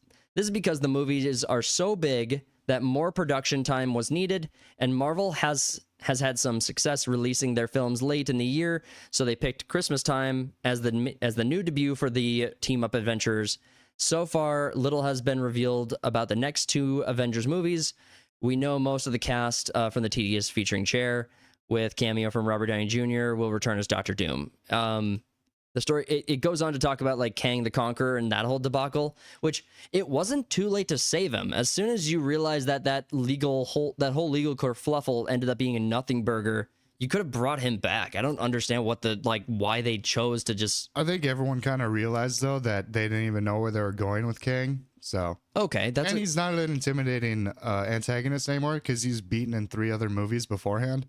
S1: because the movies are so big that more production time was needed, and Marvel has had some success releasing their films late in the year, so they picked Christmas time as the new debut for the team-up adventures. So far, little has been revealed about the next 2 Avengers movies. We know most of the cast from the tedious featuring chair, with cameo from Robert Downey Jr. will return as Dr. Doom. The story, it goes on to talk about like Kang the Conqueror and that whole debacle, which it wasn't too late to save him. As soon as you realize that whole legal kerfluffle ended up being a nothing burger, you could have brought him back. I don't understand why they chose to just.
S2: I think everyone kind of realized though that they didn't even know where they were going with Kang. So
S1: okay,
S2: he's not an intimidating antagonist anymore because he's beaten in 3 other movies beforehand.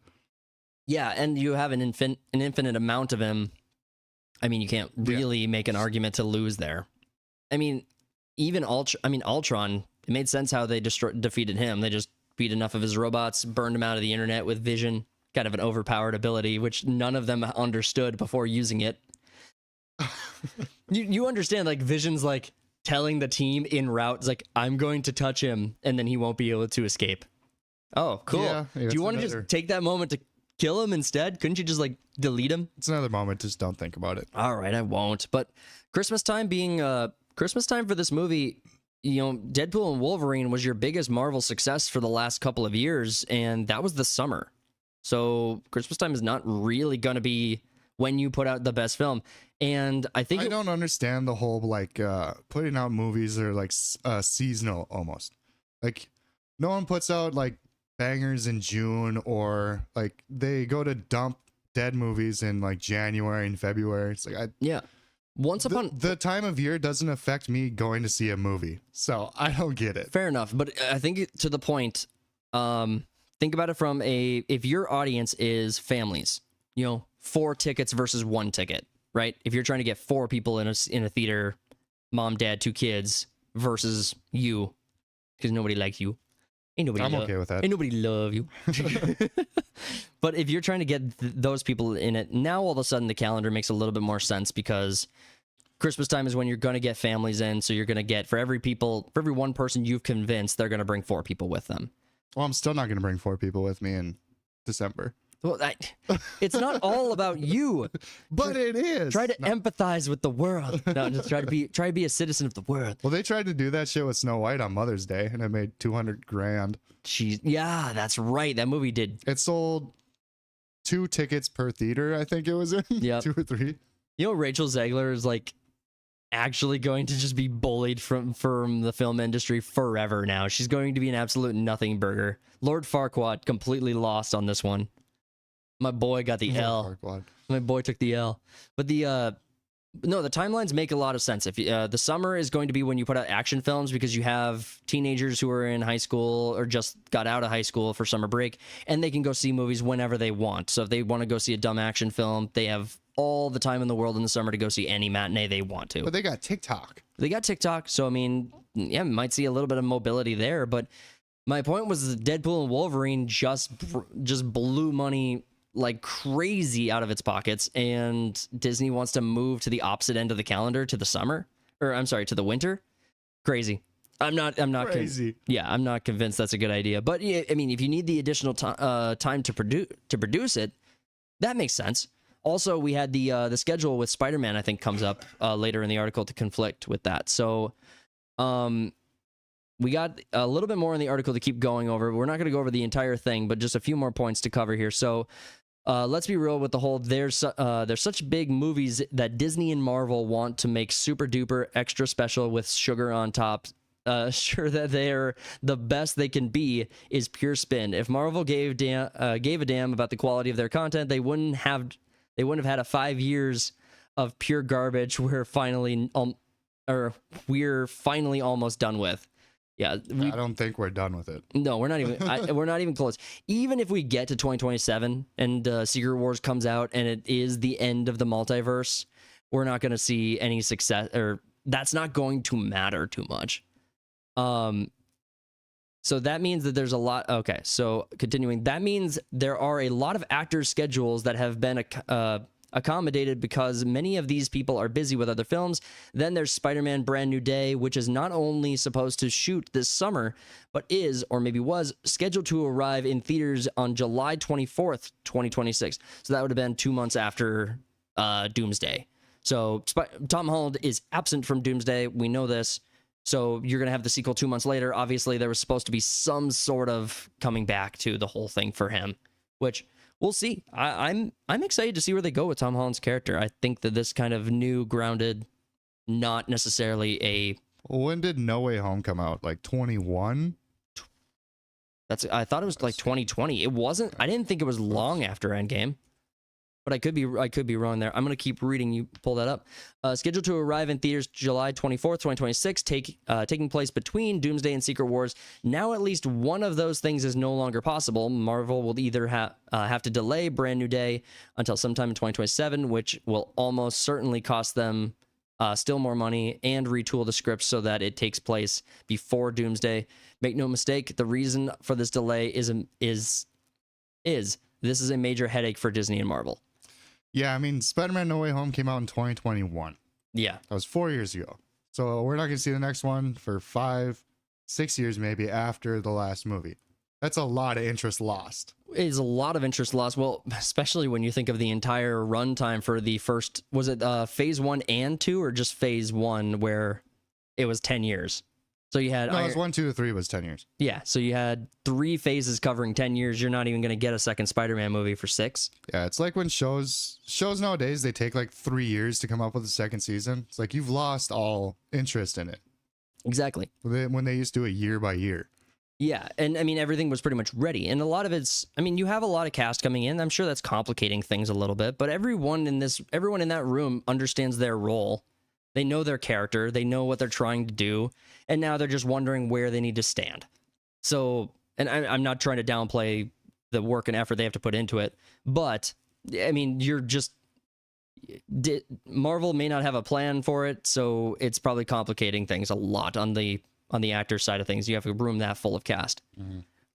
S1: Yeah, and you have an infinite amount of him. I mean, you can't really make an argument to lose there. I mean, even Ultron, it made sense how they defeated him. They just beat enough of his robots, burned him out of the internet with Vision, kind of an overpowered ability, which none of them understood before using it. you understand, like, Vision's like telling the team en route, it's like, I'm going to touch him, and then he won't be able to escape. Oh, cool.
S2: Yeah,
S1: do you want to just take that moment to kill him instead? Couldn't you just like delete him?
S2: It's another moment. Just don't think about it.
S1: All right, I won't. But Christmas time being Christmas time for this movie, Deadpool and Wolverine was your biggest Marvel success for the last couple of years, and that was the summer. So Christmas time is not really going to be when you put out the best film. And I think
S2: I don't understand the whole like putting out movies are like seasonal almost. Like no one puts out like bangers in June, or like they go to dump dead movies in like January and February. It's like the time of year doesn't affect me going to see a movie, so I don't get it.
S1: Fair enough, but I think to the point, think about it from if your audience is families, 4 tickets versus 1 ticket, right? If you're trying to get 4 people in a theater, mom, dad, 2 kids versus you, because nobody likes you.
S2: I'm okay with that.
S1: Ain't nobody love you. But if you're trying to get those people in it, now all of a sudden the calendar makes a little bit more sense, because Christmas time is when you're going to get families in. So you're going to get, for every one person you've convinced, they're going to bring 4 people with them.
S2: Well, I'm still not going to bring 4 people with me in December.
S1: Well, it's not all about you.
S2: But it is.
S1: Try to empathize with the world. No, just try to be a citizen of the world.
S2: Well, they tried to do that shit with Snow White on Mother's Day, and it made $200,000.
S1: Jeez, yeah, that's right. That movie did.
S2: It sold 2 tickets per theater, I think it was in.
S1: Yep.
S2: 2 or 3.
S1: You know, Rachel Zegler is like actually going to just be bullied from the film industry forever now. She's going to be an absolute nothing burger. Lord Farquaad completely lost on this one. My boy got the L. My boy took the L. But the timelines make a lot of sense. If the summer is going to be when you put out action films, because you have teenagers who are in high school or just got out of high school for summer break, and they can go see movies whenever they want. So if they want to go see a dumb action film, they have all the time in the world in the summer to go see any matinee they want to.
S2: But they got TikTok.
S1: So I mean, yeah, might see a little bit of mobility there. But my point was that Deadpool and Wolverine just blew money like crazy out of its pockets, and Disney wants to move to the opposite end of the calendar, to the summer, or I'm sorry, to the winter. Crazy. I'm not
S2: crazy.
S1: I'm not convinced that's a good idea. But I mean, if you need the additional time to produce it, that makes sense. Also, we had the schedule with Spider-Man, I think, comes up later in the article to conflict with that. So, we got a little bit more in the article to keep going over. We're not going to go over the entire thing, but just a few more points to cover here. So, let's be real with the whole, there's such big movies that Disney and Marvel want to make super duper extra special with sugar on top. Sure that they're the best they can be is pure spin. If Marvel gave a damn about the quality of their content, they wouldn't have had a 5 years of pure garbage we're finally almost done with. Yeah,
S2: I don't think we're done with it.
S1: No, we're not even. We're not even close. Even if we get to 2027 and Secret Wars comes out and it is the end of the multiverse, we're not going to see any success, or that's not going to matter too much. So that means that there's a lot. Okay, so continuing, that means there are a lot of actors' schedules that have been accommodated because many of these people are busy with other films. Then there's Spider-Man Brand New Day, which is not only supposed to shoot this summer, but is, or maybe was, scheduled to arrive in theaters on July 24th, 2026. So that would have been 2 months after Doomsday. So Tom Holland is absent from Doomsday. We know this. So you're going to have the sequel 2 months later. Obviously, there was supposed to be some sort of coming back to the whole thing for him, which we'll see. I'm excited to see where they go with Tom Holland's character. I think that this kind of new, grounded, not necessarily a...
S2: When did No Way Home come out? Like 21?
S1: I thought it was like 2020. It wasn't. I didn't think it was long after Endgame. But I could be wrong there. I'm going to keep reading. You pull that up. Scheduled to arrive in theaters July 24th, 2026, taking place between Doomsday and Secret Wars. Now at least one of those things is no longer possible. Marvel will either have to delay Brand New Day until sometime in 2027, which will almost certainly cost them still more money, and retool the script so that it takes place before Doomsday. Make no mistake, the reason for this delay is this is a major headache for Disney and Marvel.
S2: Yeah, I mean, Spider-Man No Way Home came out in 2021.
S1: Yeah.
S2: That was 4 years ago. So we're not going to see the next one for 5, 6 years maybe after the last movie. That's a lot of interest lost.
S1: It is a lot of interest lost. Well, especially when you think of the entire runtime for the first, was it phase 1 and 2 or just phase 1 where it was 10 years? So you had...
S2: No, it was 1, 2, 3 was 10 years.
S1: Yeah, so you had 3 phases covering 10 years. You're not even going to get a second Spider-Man movie for 6.
S2: Yeah, it's like when shows nowadays, they take like 3 years to come up with a second season. It's like you've lost all interest in it.
S1: Exactly.
S2: When they used to do it year by year.
S1: Yeah, and I mean, everything was pretty much ready. And a lot of it's... I mean, you have a lot of cast coming in. I'm sure that's complicating things a little bit. But everyone in that room understands their role. They know their character. They know what they're trying to do. And now they're just wondering where they need to stand. So, and I'm not trying to downplay the work and effort they have to put into it, but I mean, you're just Marvel may not have a plan for it, so it's probably complicating things a lot on the actor side of things. You have a room that full of cast.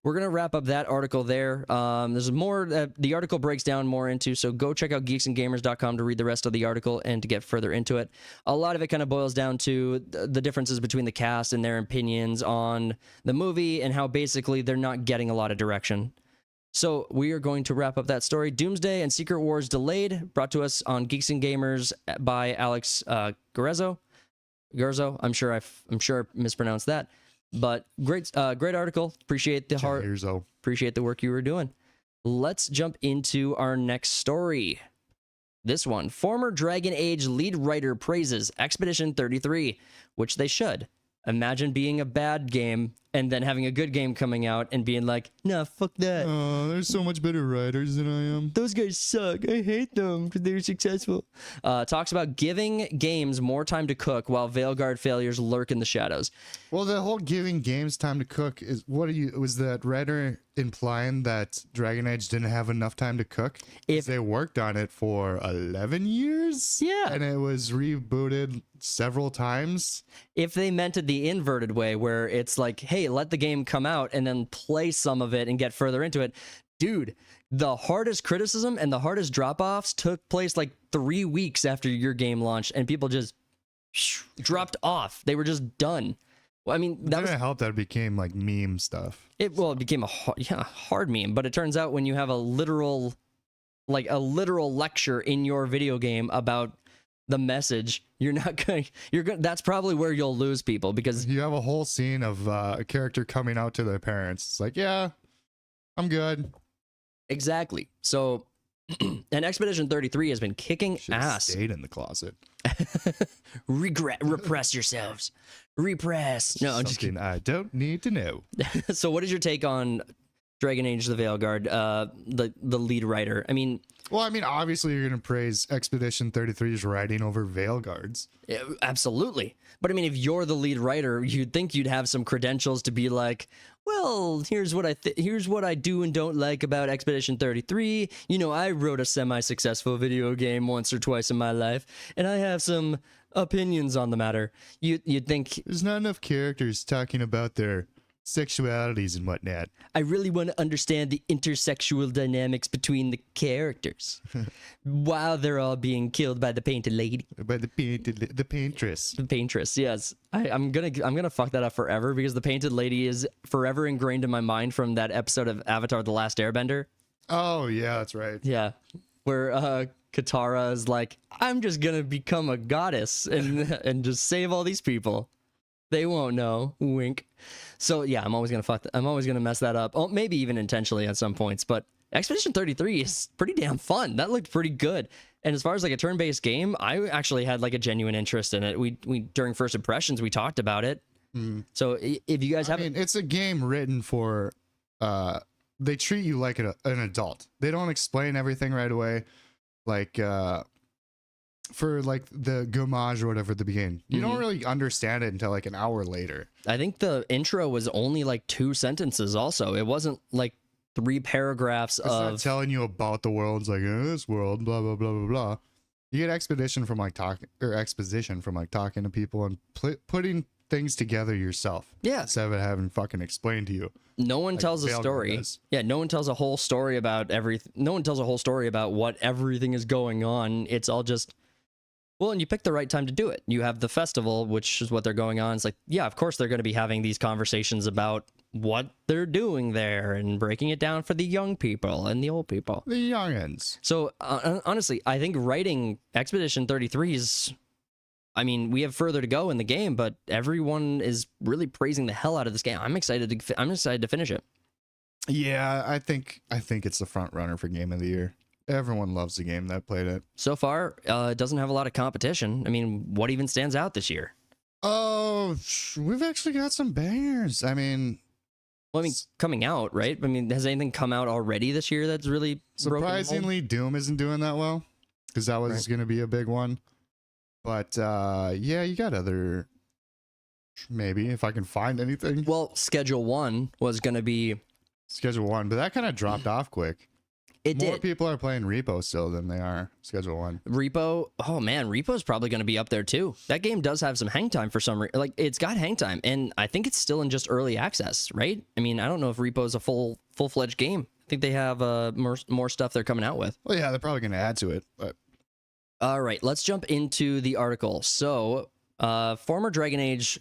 S1: We're going to wrap up that article there. There's more that the article breaks down more into, so go check out geeksandgamers.com to read the rest of the article and to get further into it. A lot of it kind of boils down to the differences between the cast and their opinions on the movie and how basically they're not getting a lot of direction. So we are going to wrap up that story. Doomsday and Secret Wars delayed, brought to us on Geeks and Gamers by Alex Garzo. I'm sure I mispronounced that. But great article. Appreciate the work you were doing. Let's jump into our next story. This one, former Dragon Age lead writer praises Expedition 33, which they should. Imagine being a bad game and then having a good game coming out and being like, nah, fuck that.
S2: Oh, there's so much better writers than I am.
S1: Those guys suck. I hate them because they're successful. Talks about giving games more time to cook while Veilguard failures lurk in the shadows.
S2: Well, the whole giving games time to cook is was that writer implying that Dragon Age didn't have enough time to cook? If they worked on it for 11 years?
S1: Yeah.
S2: And it was rebooted several times?
S1: If they meant it the inverted way, where it's like, hey, let the game come out and then play some of it and get further into it. Dude, the hardest criticism and the hardest drop-offs took place like 3 weeks after your game launched, and people just dropped off. They were just done. Well, I mean, that
S2: didn't help that it became like meme stuff.
S1: It became a hard meme, but it turns out when you have a literal lecture in your video game about the message, that's probably where you'll lose people, because
S2: you have a whole scene of a character coming out to their parents. It's like, yeah, I'm good.
S1: Exactly. So, and Expedition 33 has been kicking ass.
S2: Stayed in the closet.
S1: Repress yourselves. Repress. No, I'm just kidding.
S2: I don't need to know.
S1: So what is your take on Dragon Age the Veilguard, the lead writer? I mean,
S2: obviously you're going to praise Expedition 33's writing over Veilguard's.
S1: Absolutely. But I mean, if you're the lead writer, you'd think you'd have some credentials to be like, well, here's what I do and don't like about Expedition 33. You know, I wrote a semi-successful video game once or twice in my life, and I have some opinions on the matter. You'd think
S2: there's not enough characters talking about their sexualities and whatnot.
S1: I really want to understand the intersexual dynamics between the characters while they're all being killed by the painted lady.
S2: By the paintress.
S1: The paintress, yes. I'm gonna fuck that up forever, because the painted lady is forever ingrained in my mind from that episode of Avatar: The Last Airbender.
S2: Oh yeah, that's right.
S1: Yeah, where Katara is like, I'm just gonna become a goddess and just save all these people. They won't know. Wink. So yeah, I'm always gonna mess that up. Oh, maybe even intentionally at some points. But Expedition 33 is pretty damn fun. That looked pretty good. And as far as like a turn-based game, I actually had like a genuine interest in it. We during first impressions we talked about it. So if you guys haven't,
S2: it's a game written for. They treat you like an adult. They don't explain everything right away, like. For like the gommage or whatever at the beginning, you don't really understand it until like an hour later.
S1: I think the intro was only like 2 sentences. Also, it wasn't like 3 paragraphs
S2: it's not telling you about the world. It's like, this world, blah blah blah blah blah. You get exposition from like talking to people and putting things together yourself.
S1: Yeah,
S2: instead of it having fucking explained to you.
S1: No one tells a story. Yeah, no one tells a whole story about everything. No one tells a whole story about what everything is going on. It's all just. Well, and you pick the right time to do it. You have the festival, which is what they're going on. It's like, yeah, of course they're going to be having these conversations about what they're doing there and breaking it down for the young people and the old people.
S2: The youngins.
S1: So, honestly, I think writing Expedition 33 is... I mean, we have further to go in the game, but everyone is really praising the hell out of this game. I'm excited to finish it.
S2: Yeah, I think it's the front runner for Game of the Year. Everyone loves the game that played it.
S1: So far, it doesn't have a lot of competition. I mean, what even stands out this year?
S2: Oh, we've actually got some bangers. I mean...
S1: Well, coming out, right? I mean, has anything come out already this year that's really...
S2: Surprisingly, Doom isn't doing that well, because that was going to be a big one. But, yeah, you got other... Maybe, if I can find anything.
S1: Well, Schedule 1 was going to be...
S2: Schedule 1, but that kind of dropped off quick.
S1: It
S2: More
S1: did.
S2: people are playing Repo still than they are Schedule 1.
S1: Repo, oh man, Repo's probably going to be up there too. That game does have some hang time for some reason. Like, it's got hang time, and I think it's still in just early access, right? I mean, I don't know if Repo's a full-fledged game. I think they have more stuff they're coming out with.
S2: Well, yeah, they're probably going to add to it, but
S1: All right, let's jump into the article. So, former Dragon Age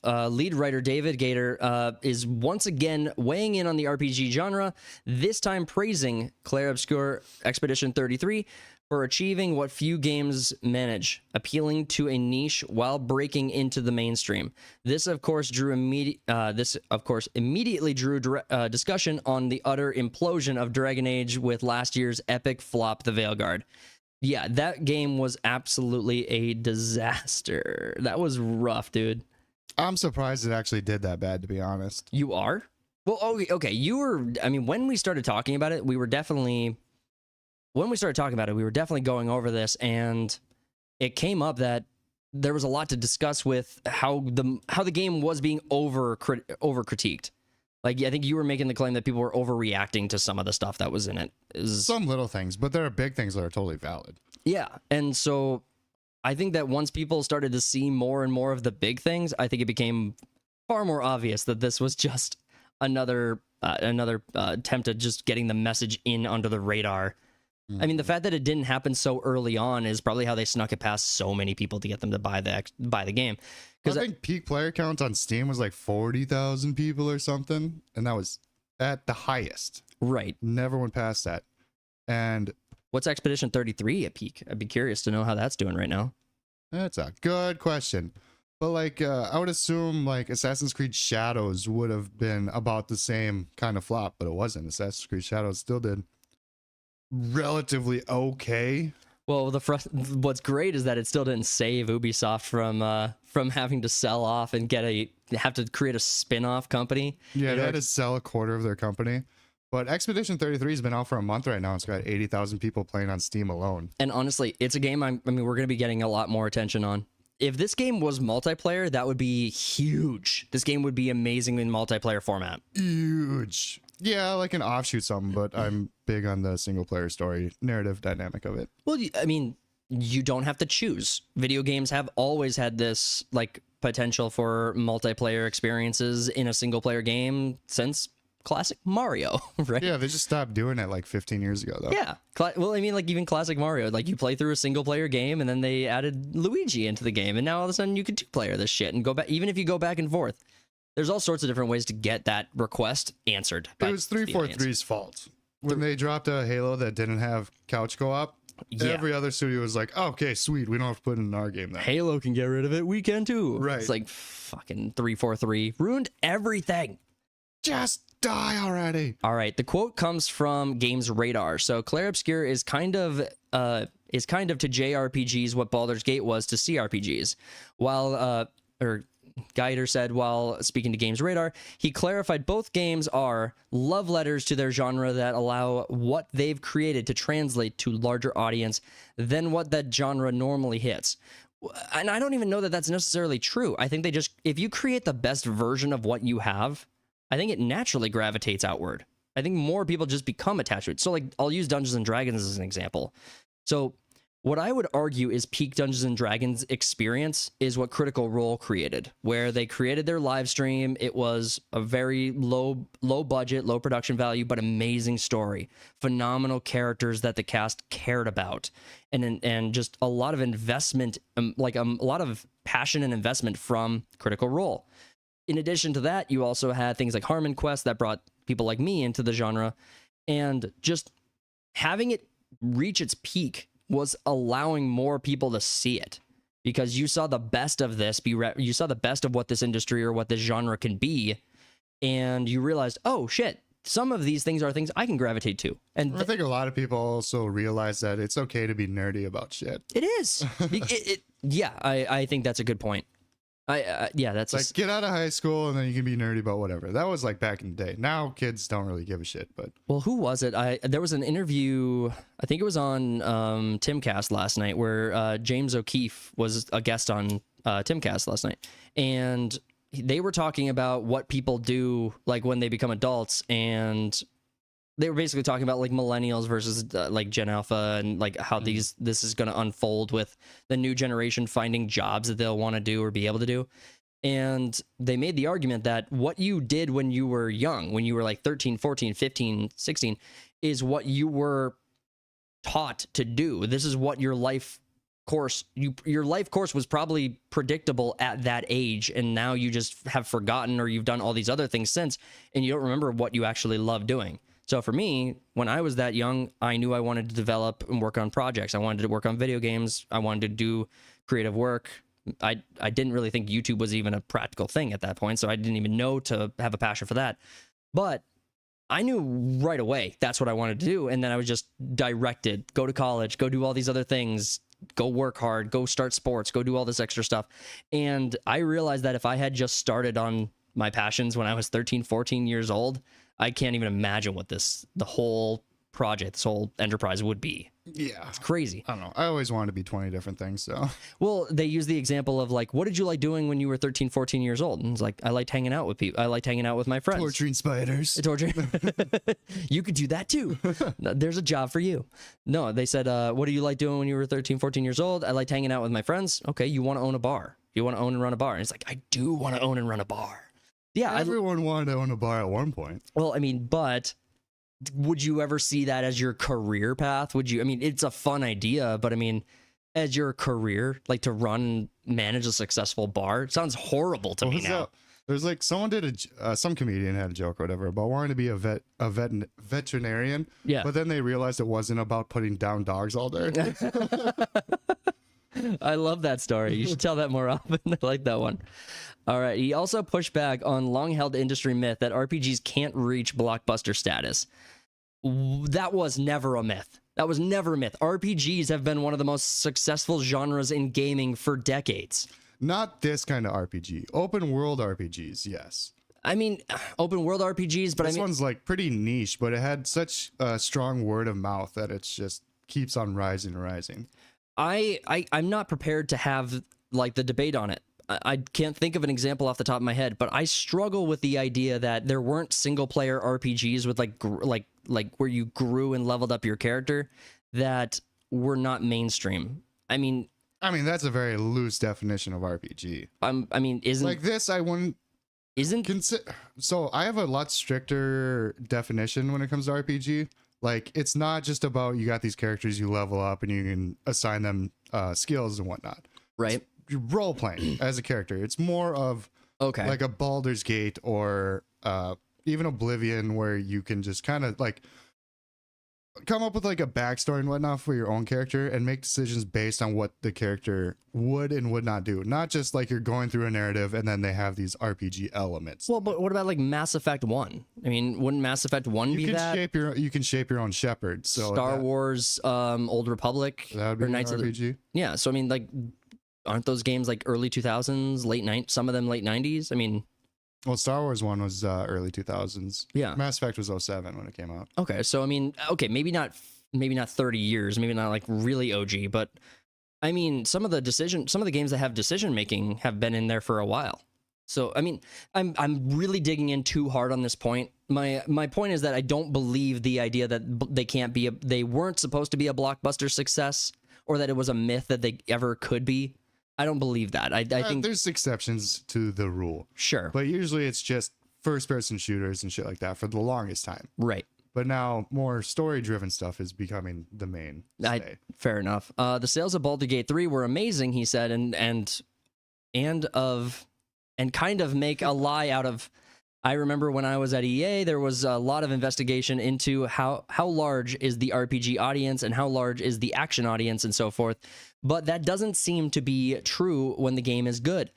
S1: lead writer David Gator is once again weighing in on the RPG genre, this time praising Clair Obscur Expedition 33 for achieving what few games manage, appealing to a niche while breaking into the mainstream. This, of course, immediately drew discussion on the utter implosion of Dragon Age with last year's epic flop, The Veilguard. Yeah, that game was absolutely a disaster. That was rough, dude.
S2: I'm surprised it actually did that bad, to be honest.
S1: You are? Well, okay. You were, I mean, when we started talking about it, we were definitely going over this, and it came up that there was a lot to discuss with how the game was being over critiqued. Like, I think you were making the claim that people were overreacting to some of the stuff that was in it.
S2: Some little things, but there are big things that are totally valid.
S1: Yeah, and so I think that once people started to see more and more of the big things, I think it became far more obvious that this was just another attempt at just getting the message in under the radar. I mean, the fact that it didn't happen so early on is probably how they snuck it past so many people to get them to buy the game.
S2: I think peak player count on Steam was like 40,000 people or something, and that was at the highest.
S1: Right.
S2: Never went past that. And
S1: what's Expedition 33 at peak? I'd be curious to know how that's doing right now.
S2: That's a good question. But like, I would assume like Assassin's Creed Shadows would have been about the same kind of flop, but it wasn't. Assassin's Creed Shadows still did relatively okay.
S1: Well, what's great is that it still didn't save Ubisoft from having to sell off and have to create a spin-off company.
S2: Yeah, they had to sell a quarter of their company. But Expedition 33 has been out for a month right now. It's got 80,000 people playing on Steam alone.
S1: And honestly, it's a game I mean, we're going to be getting a lot more attention on. If this game was multiplayer, that would be huge. This game would be amazing in multiplayer format.
S2: Huge. Yeah, like an offshoot something, but I'm big on the single player story narrative dynamic of it.
S1: Well, I mean, you don't have to choose. Video games have always had this like potential for multiplayer experiences in a single player game since classic Mario, right?
S2: Yeah, they just stopped doing it like 15 years ago, though.
S1: Yeah. Well, I mean, like even classic Mario, like you play through a single player game and then they added Luigi into the game, and now all of a sudden you can two-player this shit and go back. Even if you go back and forth, there's all sorts of different ways to get that request answered.
S2: It was 343's fault when they dropped a Halo that didn't have couch co-op. Yeah. Every other studio was like, oh, okay, sweet, we don't have to put it in our game then.
S1: Halo can get rid of it, we can too.
S2: Right.
S1: It's like fucking 343 ruined everything.
S2: Just die already.
S1: All right, the quote comes from Games Radar. So Clair Obscur is kind of to JRPGs what Baldur's Gate was to CRPGs. Geider said while speaking to Games Radar, he clarified both games are love letters to their genre that allow what they've created to translate to larger audience than what that genre normally hits. And I don't even know that that's necessarily true. I think if you create the best version of what you have, I think it naturally gravitates outward. I think more people just become attached to it. So like, I'll use Dungeons and Dragons as an example. So what I would argue is peak Dungeons and Dragons experience is what Critical Role created, where they created their live stream. It was a very low budget, low production value, but amazing story, phenomenal characters that the cast cared about, and just a lot of investment, like a lot of passion and investment from Critical Role. In addition to that, you also had things like Harmon Quest that brought people like me into the genre, and just having it reach its peak was allowing more people to see it, because you saw the best of this you saw the best of what this industry or what this genre can be, and you realized, oh shit, some of these things are things I can gravitate to. And
S2: I think a lot of people also realize that it's okay to be nerdy about shit.
S1: It is. Yeah, I think that's a good point. That's
S2: like, get out of high school and then you can be nerdy about whatever. That was like back in the day. Now kids don't really give a shit. But
S1: well, who was it? There was an interview, I think it was on Timcast last night, where James O'Keefe was a guest on Timcast last night, and they were talking about what people do like when they become adults, and they were basically talking about like millennials versus like Gen Alpha, and like how this is going to unfold with the new generation finding jobs that they'll want to do or be able to do. And they made the argument that what you did when you were young, when you were like 13, 14, 15, 16, is what you were taught to do. This is what your life course, your life course was probably predictable at that age, and now you just have forgotten, or you've done all these other things since, and you don't remember what you actually love doing. So for me, when I was that young, I knew I wanted to develop and work on projects. I wanted to work on video games. I wanted to do creative work. I didn't really think YouTube was even a practical thing at that point, so I didn't even know to have a passion for that. But I knew right away that's what I wanted to do, and then I was just directed, go to college, go do all these other things, go work hard, go start sports, go do all this extra stuff. And I realized that if I had just started on my passions when I was 13, 14 years old, I can't even imagine what the whole project, this whole enterprise would be.
S2: Yeah.
S1: It's crazy.
S2: I don't know. I always wanted to be 20 different things, so.
S1: Well, they use the example of like, what did you like doing when you were 13, 14 years old? And it's like, I liked hanging out with people. I liked hanging out with my friends.
S2: Torturing spiders.
S1: Torturing. You could do that too. There's a job for you. No, they said, what do you like doing when you were 13, 14 years old? I liked hanging out with my friends. Okay, you want to own a bar. You want to own and run a bar. And it's like, I do want to own and run a bar. Yeah.
S2: Everyone wanted to own a bar at one point.
S1: Well, I mean, but would you ever see that as your career path? Would you? I mean, it's a fun idea, but I mean, as your career, like to run, manage a successful bar, it sounds horrible to me now.
S2: There's like someone did some comedian had a joke or whatever about wanting to be a veterinarian.
S1: Yeah.
S2: But then they realized it wasn't about putting down dogs all day.
S1: I love that story. You should tell that more often. I like that one. All right. He also pushed back on long-held industry myth that RPGs can't reach blockbuster status. That was never a myth. That was never a myth. RPGs have been one of the most successful genres in gaming for decades.
S2: Not this kind of RPG. Open world RPGs, yes.
S1: I mean, open world RPGs, but
S2: this one's like pretty niche, but it had such a strong word of mouth that it's just keeps on rising and rising.
S1: I'm not prepared to have like the debate on it. I can't think of an example off the top of my head, but I struggle with the idea that there weren't single player RPGs with like where you grew and leveled up your character that were not mainstream. I mean
S2: that's a very loose definition of RPG.
S1: I mean, isn't
S2: like this? I wouldn't.
S1: Isn't
S2: so I have a lot stricter definition when it comes to RPG. Like, it's not just about you got these characters you level up and you can assign them skills and whatnot.
S1: Right.
S2: You're role playing as a character. It's more of like a Baldur's Gate or even Oblivion, where you can just kind of like come up with like a backstory and whatnot for your own character and make decisions based on what the character would and would not do. Not just like you're going through a narrative and then they have these RPG elements.
S1: Well, but what about like Mass Effect 1? I mean, wouldn't Mass Effect 1 be that?
S2: You can shape your own shepherd. So
S1: Star Wars, Old Republic,
S2: that would be
S1: or Knights
S2: an
S1: of
S2: RPG.
S1: the... Yeah, so I mean, like, aren't those games like early 2000s, some of them late 90s? I mean...
S2: Well, Star Wars 1 was early 2000s.
S1: Yeah.
S2: Mass Effect was 07 when it came out.
S1: Okay, so I mean, okay, maybe not 30 years, maybe not like really OG, but I mean, some of the games that have decision making have been in there for a while. So I mean, I'm really digging in too hard on this point. My point is that I don't believe the idea that they weren't supposed to be a blockbuster success, or that it was a myth that they ever could be. I don't believe that. I think
S2: there's exceptions to the rule.
S1: Sure.
S2: But usually it's just first-person shooters and shit like that for the longest time.
S1: Right.
S2: But now more story-driven stuff is becoming the main stay.
S1: Fair enough. The sales of Baldur's Gate 3 were amazing, he said, and kind of make a lie out of... I remember when I was at EA, there was a lot of investigation into how large is the RPG audience and how large is the action audience and so forth. But that doesn't seem to be true when the game is good.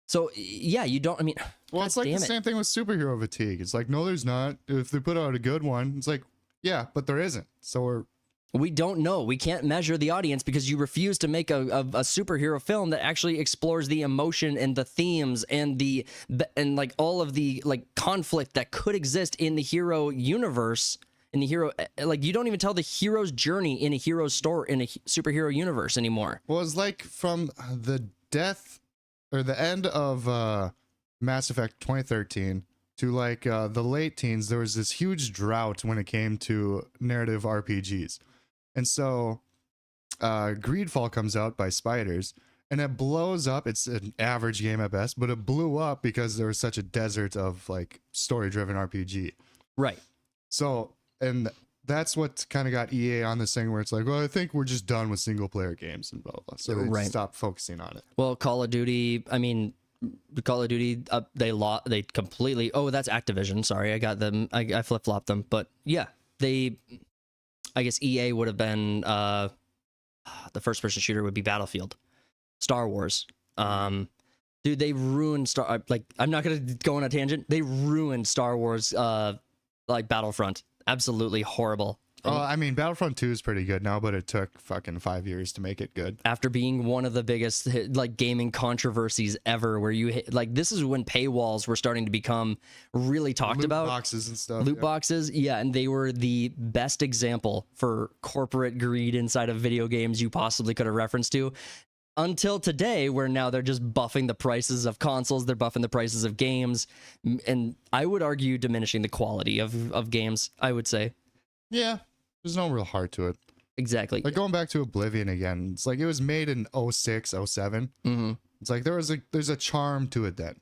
S1: So, yeah, you don't... I mean...
S2: Well, it's like the same thing with superhero fatigue. It's like, no, there's not. If they put out a good one, it's like, yeah, but there isn't. So
S1: we don't know. We can't measure the audience because you refuse to make a superhero film that actually explores the emotion and the themes and like all of the like conflict that could exist in the hero universe. In the hero, like, you don't even tell the hero's journey in a hero story in a superhero universe anymore.
S2: Well, it's like from the death or the end of Mass Effect 2013 to like the late teens, there was this huge drought when it came to narrative RPGs. And so Greedfall comes out by Spiders, and it blows up. It's an average game at best, but it blew up because there was such a desert of like story-driven RPG.
S1: Right.
S2: So, and that's what kind of got EA on this thing where it's like, well, I think we're just done with single-player games and blah, blah, blah. So they stopped focusing on it.
S1: Well, Call of Duty, I mean, Call of Duty, they completely, oh, that's Activision. Sorry, I got them. I flip-flopped them. But yeah, I guess EA would have been, the first-person shooter would be Battlefield. Star Wars. Dude, they ruined I'm not gonna go on a tangent. They ruined Star Wars, like Battlefront. Absolutely horrible.
S2: Oh, I mean, Battlefront 2 is pretty good now, but it took fucking 5 years to make it good.
S1: After being one of the biggest like gaming controversies ever, where you hit, like, this is when paywalls were starting to become really talked about.
S2: Loot boxes and stuff.
S1: Loot boxes, yeah, and they were the best example for corporate greed inside of video games you possibly could have referenced to. Until today, where now they're just buffing the prices of consoles, they're buffing the prices of games, and I would argue diminishing the quality of games, I would say.
S2: Yeah, there's no real heart to it.
S1: Exactly.
S2: Like going back to Oblivion again, it's like it was made in 06, 07. Mm-hmm. It's like there's a charm to it then.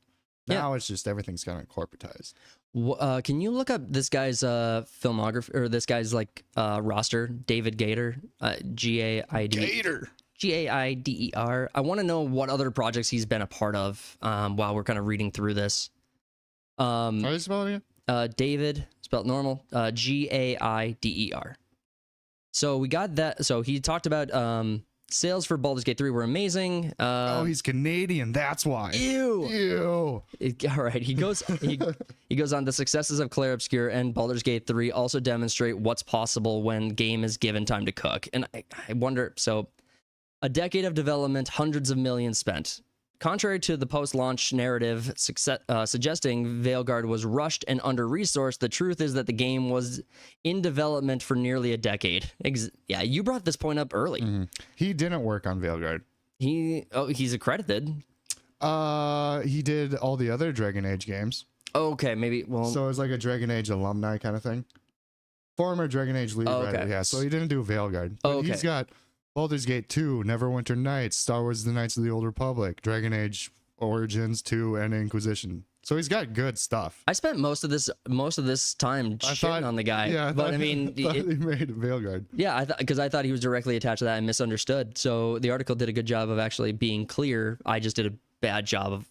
S2: Now it's just everything's kind of corporatized.
S1: Can you look up this guy's filmography, or this guy's like roster? David Gator, G-A-I-D.
S2: Gator.
S1: Gaider. I want to know what other projects he's been a part of while we're kind of reading through this.
S2: How do you spell it again?
S1: David, spelled normal, Gaider. So we got that. So he talked about sales for Baldur's Gate 3 were amazing.
S2: Oh, he's Canadian. That's why.
S1: Ew. All right. He goes on. The successes of Clair Obscur and Baldur's Gate 3 also demonstrate what's possible when game is given time to cook. And I wonder, so a decade of development, hundreds of millions spent. Contrary to the post-launch narrative suggesting Veilguard was rushed and under-resourced, the truth is that the game was in development for nearly a decade. Yeah, you brought this point up early.
S2: Mm-hmm. He didn't work on Veilguard.
S1: He's accredited.
S2: He did all the other Dragon Age games.
S1: Okay, maybe. Well,
S2: so it's like a Dragon Age alumni kind of thing. Former Dragon Age lead writer, yeah. So he didn't do Veilguard. But he's got Baldur's Gate 2, Neverwinter Nights, Star Wars: The Knights of the Old Republic, Dragon Age Origins 2, and Inquisition. So he's got good stuff.
S1: I spent most of this time shitting on the guy.
S2: Yeah,
S1: but I mean,
S2: he made Veilguard.
S1: Yeah, because I thought he was directly attached to that and misunderstood. So the article did a good job of actually being clear. I just did a bad job of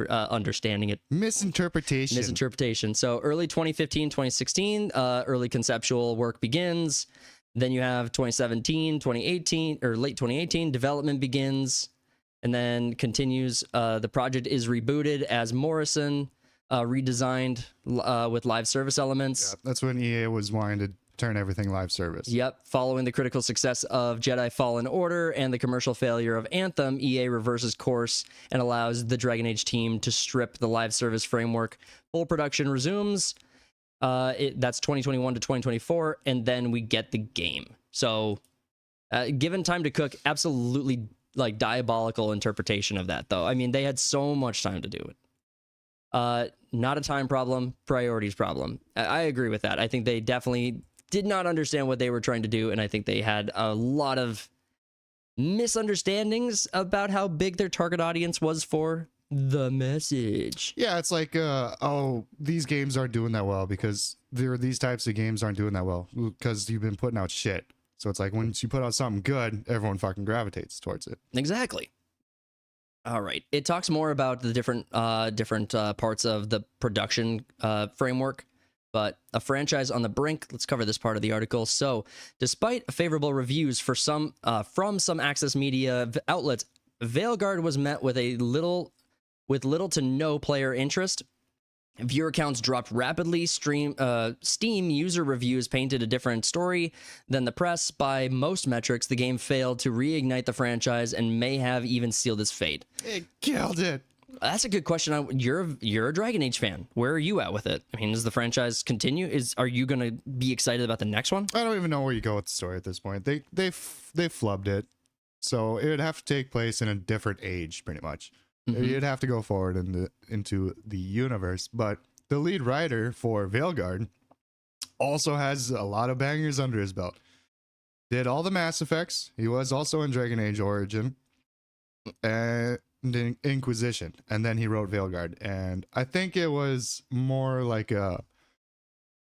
S1: understanding it. Misinterpretation. So early 2015, 2016, early conceptual work begins. Then you have 2017, 2018, or late 2018, development begins, and then continues. The project is rebooted as Morrison, redesigned with live service elements.
S2: Yeah, that's when EA was wanting to turn everything live service.
S1: Yep. Following the critical success of Jedi Fallen Order and the commercial failure of Anthem, EA reverses course and allows the Dragon Age team to strip the live service framework. Full production resumes. That's 2021 to 2024, and then we get the game. So, given time to cook, absolutely like diabolical interpretation of that, though. I mean, they had so much time to do it. Not a time problem, priorities problem. I agree with that. I think they definitely did not understand what they were trying to do, and I think they had a lot of misunderstandings about how big their target audience was for the message.
S2: Yeah, it's like, oh, these games aren't doing that well because these types of games aren't doing that well because you've been putting out shit. So it's like once you put out something good, everyone fucking gravitates towards it.
S1: Exactly. All right. It talks more about the different parts of the production framework, but a franchise on the brink. Let's cover this part of the article. So, despite favorable reviews for from some access media outlets, Veilguard was met with little to no player interest. Viewer counts dropped rapidly. Steam user reviews painted a different story than the press. By most metrics, the game failed to reignite the franchise and may have even sealed its fate.
S2: It killed it.
S1: That's a good question. You're a Dragon Age fan. Where are you at with it? I mean, does the franchise continue? Are you going to be excited about the next one?
S2: I don't even know where you go with the story at this point. They flubbed it. So it would have to take place in a different age, pretty much. Mm-hmm. You'd have to go forward into the universe, but the lead writer for Veilguard also has a lot of bangers under his belt. Did all the Mass Effects. He was also in Dragon Age Origin and in Inquisition, and then he wrote Veilguard. And I think it was more like a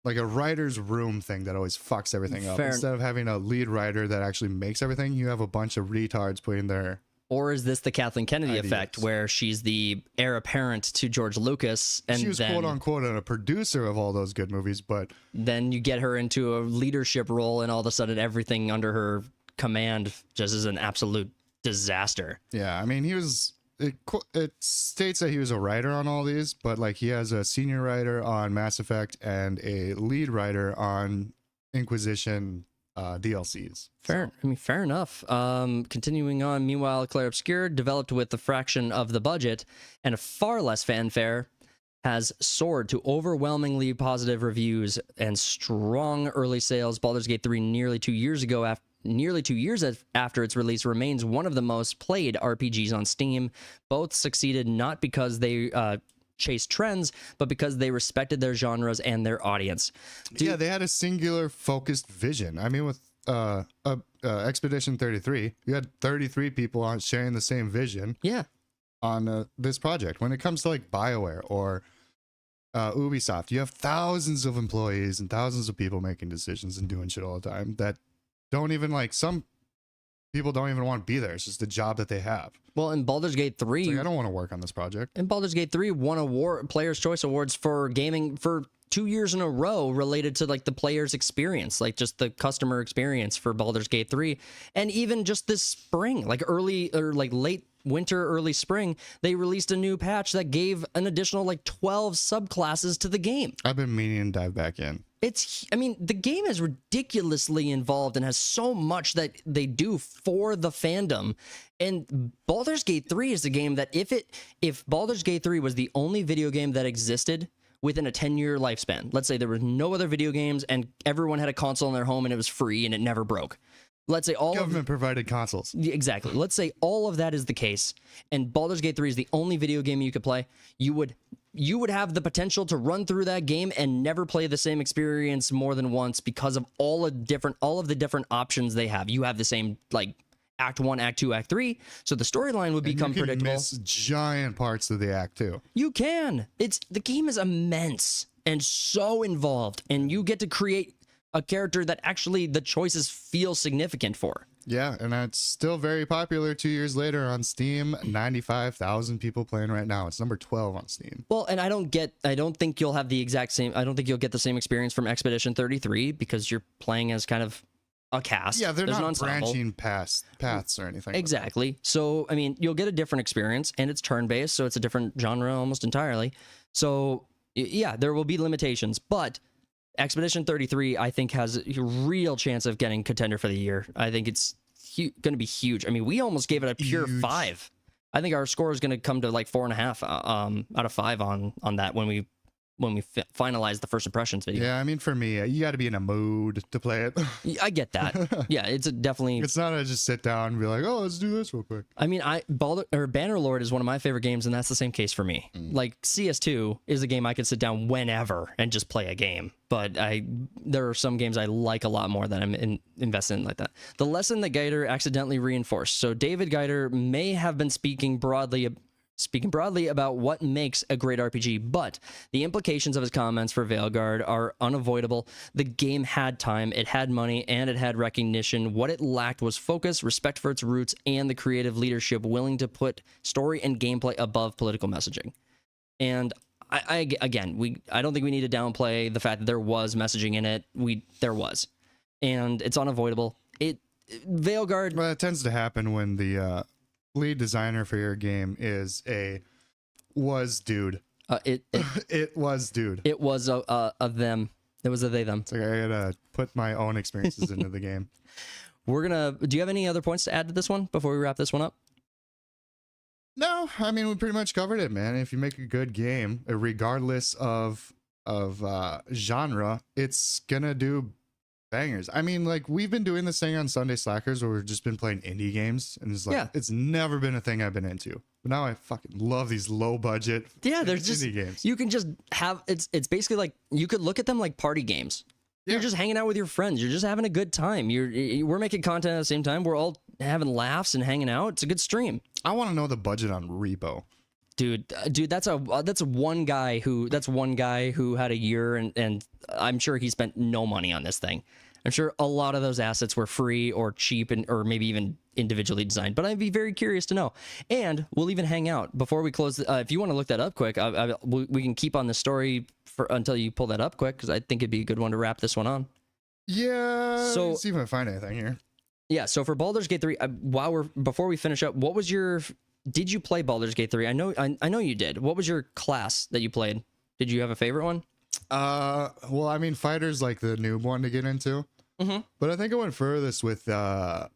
S2: writer's room thing that always fucks everything up. Instead of having a lead writer that actually makes everything, you have a bunch of retards putting their...
S1: Or is this the Kathleen Kennedy effect, where she's the heir apparent to George Lucas, and
S2: she was quote unquote a producer of all those good movies, but
S1: then you get her into a leadership role, and all of a sudden everything under her command just is an absolute disaster.
S2: Yeah, I mean, it states that he was a writer on all these, but like he has a senior writer on Mass Effect and a lead writer on Inquisition DLCs.
S1: Fair. I mean, fair enough. Continuing on, meanwhile, Claire Obscure, developed with a fraction of the budget and a far less fanfare, has soared to overwhelmingly positive reviews and strong early sales. Baldur's Gate 3, nearly 2 years after its release, remains one of the most played RPGs on Steam. Both succeeded not because they chased trends, but because they respected their genres and their audience.
S2: Yeah, they had a singular focused vision. I mean, with Expedition 33, you had 33 people sharing the same vision.
S1: Yeah.
S2: On this project. When it comes to like BioWare or Ubisoft, you have thousands of employees and thousands of people making decisions and doing shit all the time that don't even like, some people don't even want to be there. It's just the job that they have.
S1: Well, in Baldur's Gate 3,
S2: like, I don't want to work on this project.
S1: And Baldur's Gate 3 won Player's Choice Awards for gaming for 2 years in a row, related to like the player's experience, like just the customer experience for Baldur's Gate 3. And even just this spring, like early or like late winter, early spring, they released a new patch that gave an additional like 12 subclasses to the game.
S2: I've been meaning to dive back in.
S1: I mean, the game is ridiculously involved and has so much that they do for the fandom. And Baldur's Gate 3 is a game that if Baldur's Gate 3 was the only video game that existed within a 10-year lifespan, let's say there were no other video games and everyone had a console in their home and it was free and it never broke. Let's say government
S2: provided consoles.
S1: Exactly. Let's say all of that is the case, and Baldur's Gate 3 is the only video game you could play. You would have the potential to run through that game and never play the same experience more than once because of all of the different options they have. You have the same like Act 1, Act 2, Act 3, so the storyline would become predictable.
S2: Miss giant parts of the Act 2.
S1: You can. The game is immense and so involved, and you get to create a character that actually the choices feel significant for.
S2: Yeah, and it's still very popular 2 years later on Steam. 95,000 people playing right now. It's number 12 on Steam.
S1: Well, and I don't think you'll have the exact same, I don't think you'll get the same experience from Expedition 33 because you're playing as kind of a cast.
S2: Yeah, they're not branching paths or anything.
S1: Exactly. Like, so, I mean, you'll get a different experience, and it's turn-based, so it's a different genre almost entirely. So, yeah, there will be limitations, but Expedition 33, I think, has a real chance of getting contender for the year. I think it's going to be huge. I mean, we almost gave it a pure 5. I think our score is going to come to like 4.5 out of 5 on that when we finalize the first impressions video.
S2: Yeah, I mean, for me, you got to be in a mood to play it.
S1: I get that. Yeah, it's definitely.
S2: It's not just sit down and be like, oh, let's do this real quick.
S1: I mean, Bannerlord is one of my favorite games, and that's the same case for me. Like CS2 is a game I could sit down whenever and just play a game. But there are some games I like a lot more that I'm invested in like that. The lesson that Geider accidentally reinforced. So David Geider may have been speaking broadly about what makes a great RPG, but the implications of his comments for Veilguard are unavoidable. The game had time, it had money, and it had recognition. What it lacked was focus, respect for its roots, and the creative leadership willing to put story and gameplay above political messaging. And I don't think we need to downplay the fact that there was messaging in it. There was, and it's unavoidable. Veilguard.
S2: Well, it tends to happen when the lead designer for your game is was dude. It was dude.
S1: It was a them. It was a they them.
S2: It's like I gotta put my own experiences into the game.
S1: Do you have any other points to add to this one before we wrap this one up?
S2: No, I mean, we pretty much covered it, man. If you make a good game, regardless of genre, it's gonna do bangers. I mean, like, we've been doing this thing on Sunday Slackers where we've just been playing indie games, and it's like,
S1: Yeah.
S2: it's never been a thing I've been into. But now I fucking love these low budget
S1: Yeah, there's just
S2: indie games.
S1: you can just have it's basically like you could look at them like party games. You're
S2: Yeah.
S1: just hanging out with your friends. You're just having a good time. We're making content at the same time. We're all having laughs and hanging out. It's a good stream.
S2: I want to know the budget on Repo.
S1: Dude, that's one guy who had a year and I'm sure he spent no money on this thing. I'm sure a lot of those assets were free or cheap or maybe even individually designed, but I'd be very curious to know. And we'll even hang out before we close. If you want to look that up quick, we can keep on the story until you pull that up quick, because I think it'd be a good one to wrap this one on.
S2: Yeah.
S1: So-
S2: let's see if I find anything here.
S1: Yeah, so for Baldur's Gate 3, before we finish up, did you play Baldur's Gate 3? I know you did. What was your class that you played? Did you have a favorite one?
S2: Well, I mean, fighter's like the noob one to get into.
S1: Mhm.
S2: But I think I went furthest with the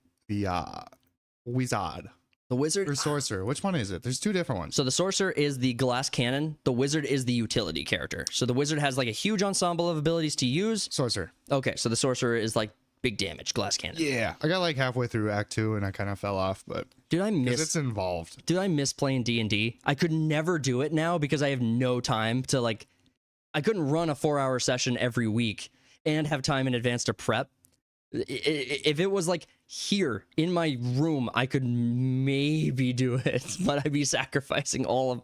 S2: wizard
S1: The wizard
S2: or sorcerer. Which one is it? There's two different ones.
S1: So the sorcerer is the glass cannon. The wizard is the utility character. So the wizard has like a huge ensemble of abilities to use.
S2: Sorcerer.
S1: Okay, so the sorcerer is like big damage, glass cannon.
S2: Yeah. I got like halfway through Act 2 and I kind of fell off, but
S1: Dude, I
S2: because it's
S1: miss
S2: involved.
S1: playing D&D. I could never do it now because I have no time to like. I couldn't run a 4-hour session every week and have time in advance to prep. If it was like here in my room, I could maybe do it, but I'd be sacrificing all of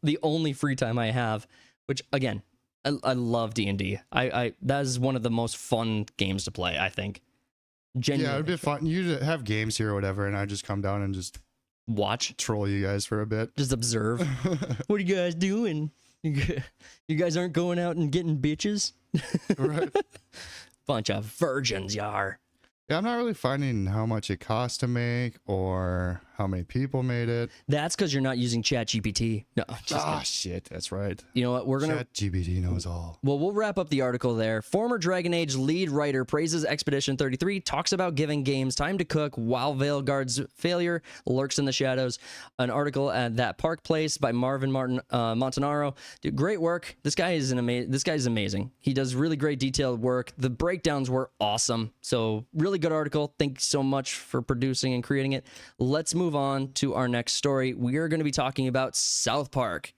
S1: the only free time I have, which again, I love D&D. I that is one of the most fun games to play, I think.
S2: Yeah,
S1: Genuinely.
S2: it'd be fun. You'd have games here or whatever, and I'd just come down and just
S1: Watch,
S2: troll you guys for a bit.
S1: just observe. What are you guys doing? You guys aren't going out and getting bitches?
S2: Right.
S1: Bunch of virgins, yar.
S2: Yeah, I'm not really finding how much it costs to make or how many people made it.
S1: That's because you're not using ChatGPT. No, just
S2: Ah,
S1: kidding.
S2: shit, that's right.
S1: You know what? We're gonna.
S2: ChatGPT knows all.
S1: Well, we'll wrap up the article there. Former Dragon Age lead writer praises Expedition 33, talks about giving games time to cook while Veilguard's failure lurks in the shadows. An article at That Park Place by Marvin Montanaro. Dude, great work. This guy is amazing. He does really great detailed work. The breakdowns were awesome. So really good article. Thanks so much for producing and creating it. Let's move on to our next story. We are going to be talking about South Park.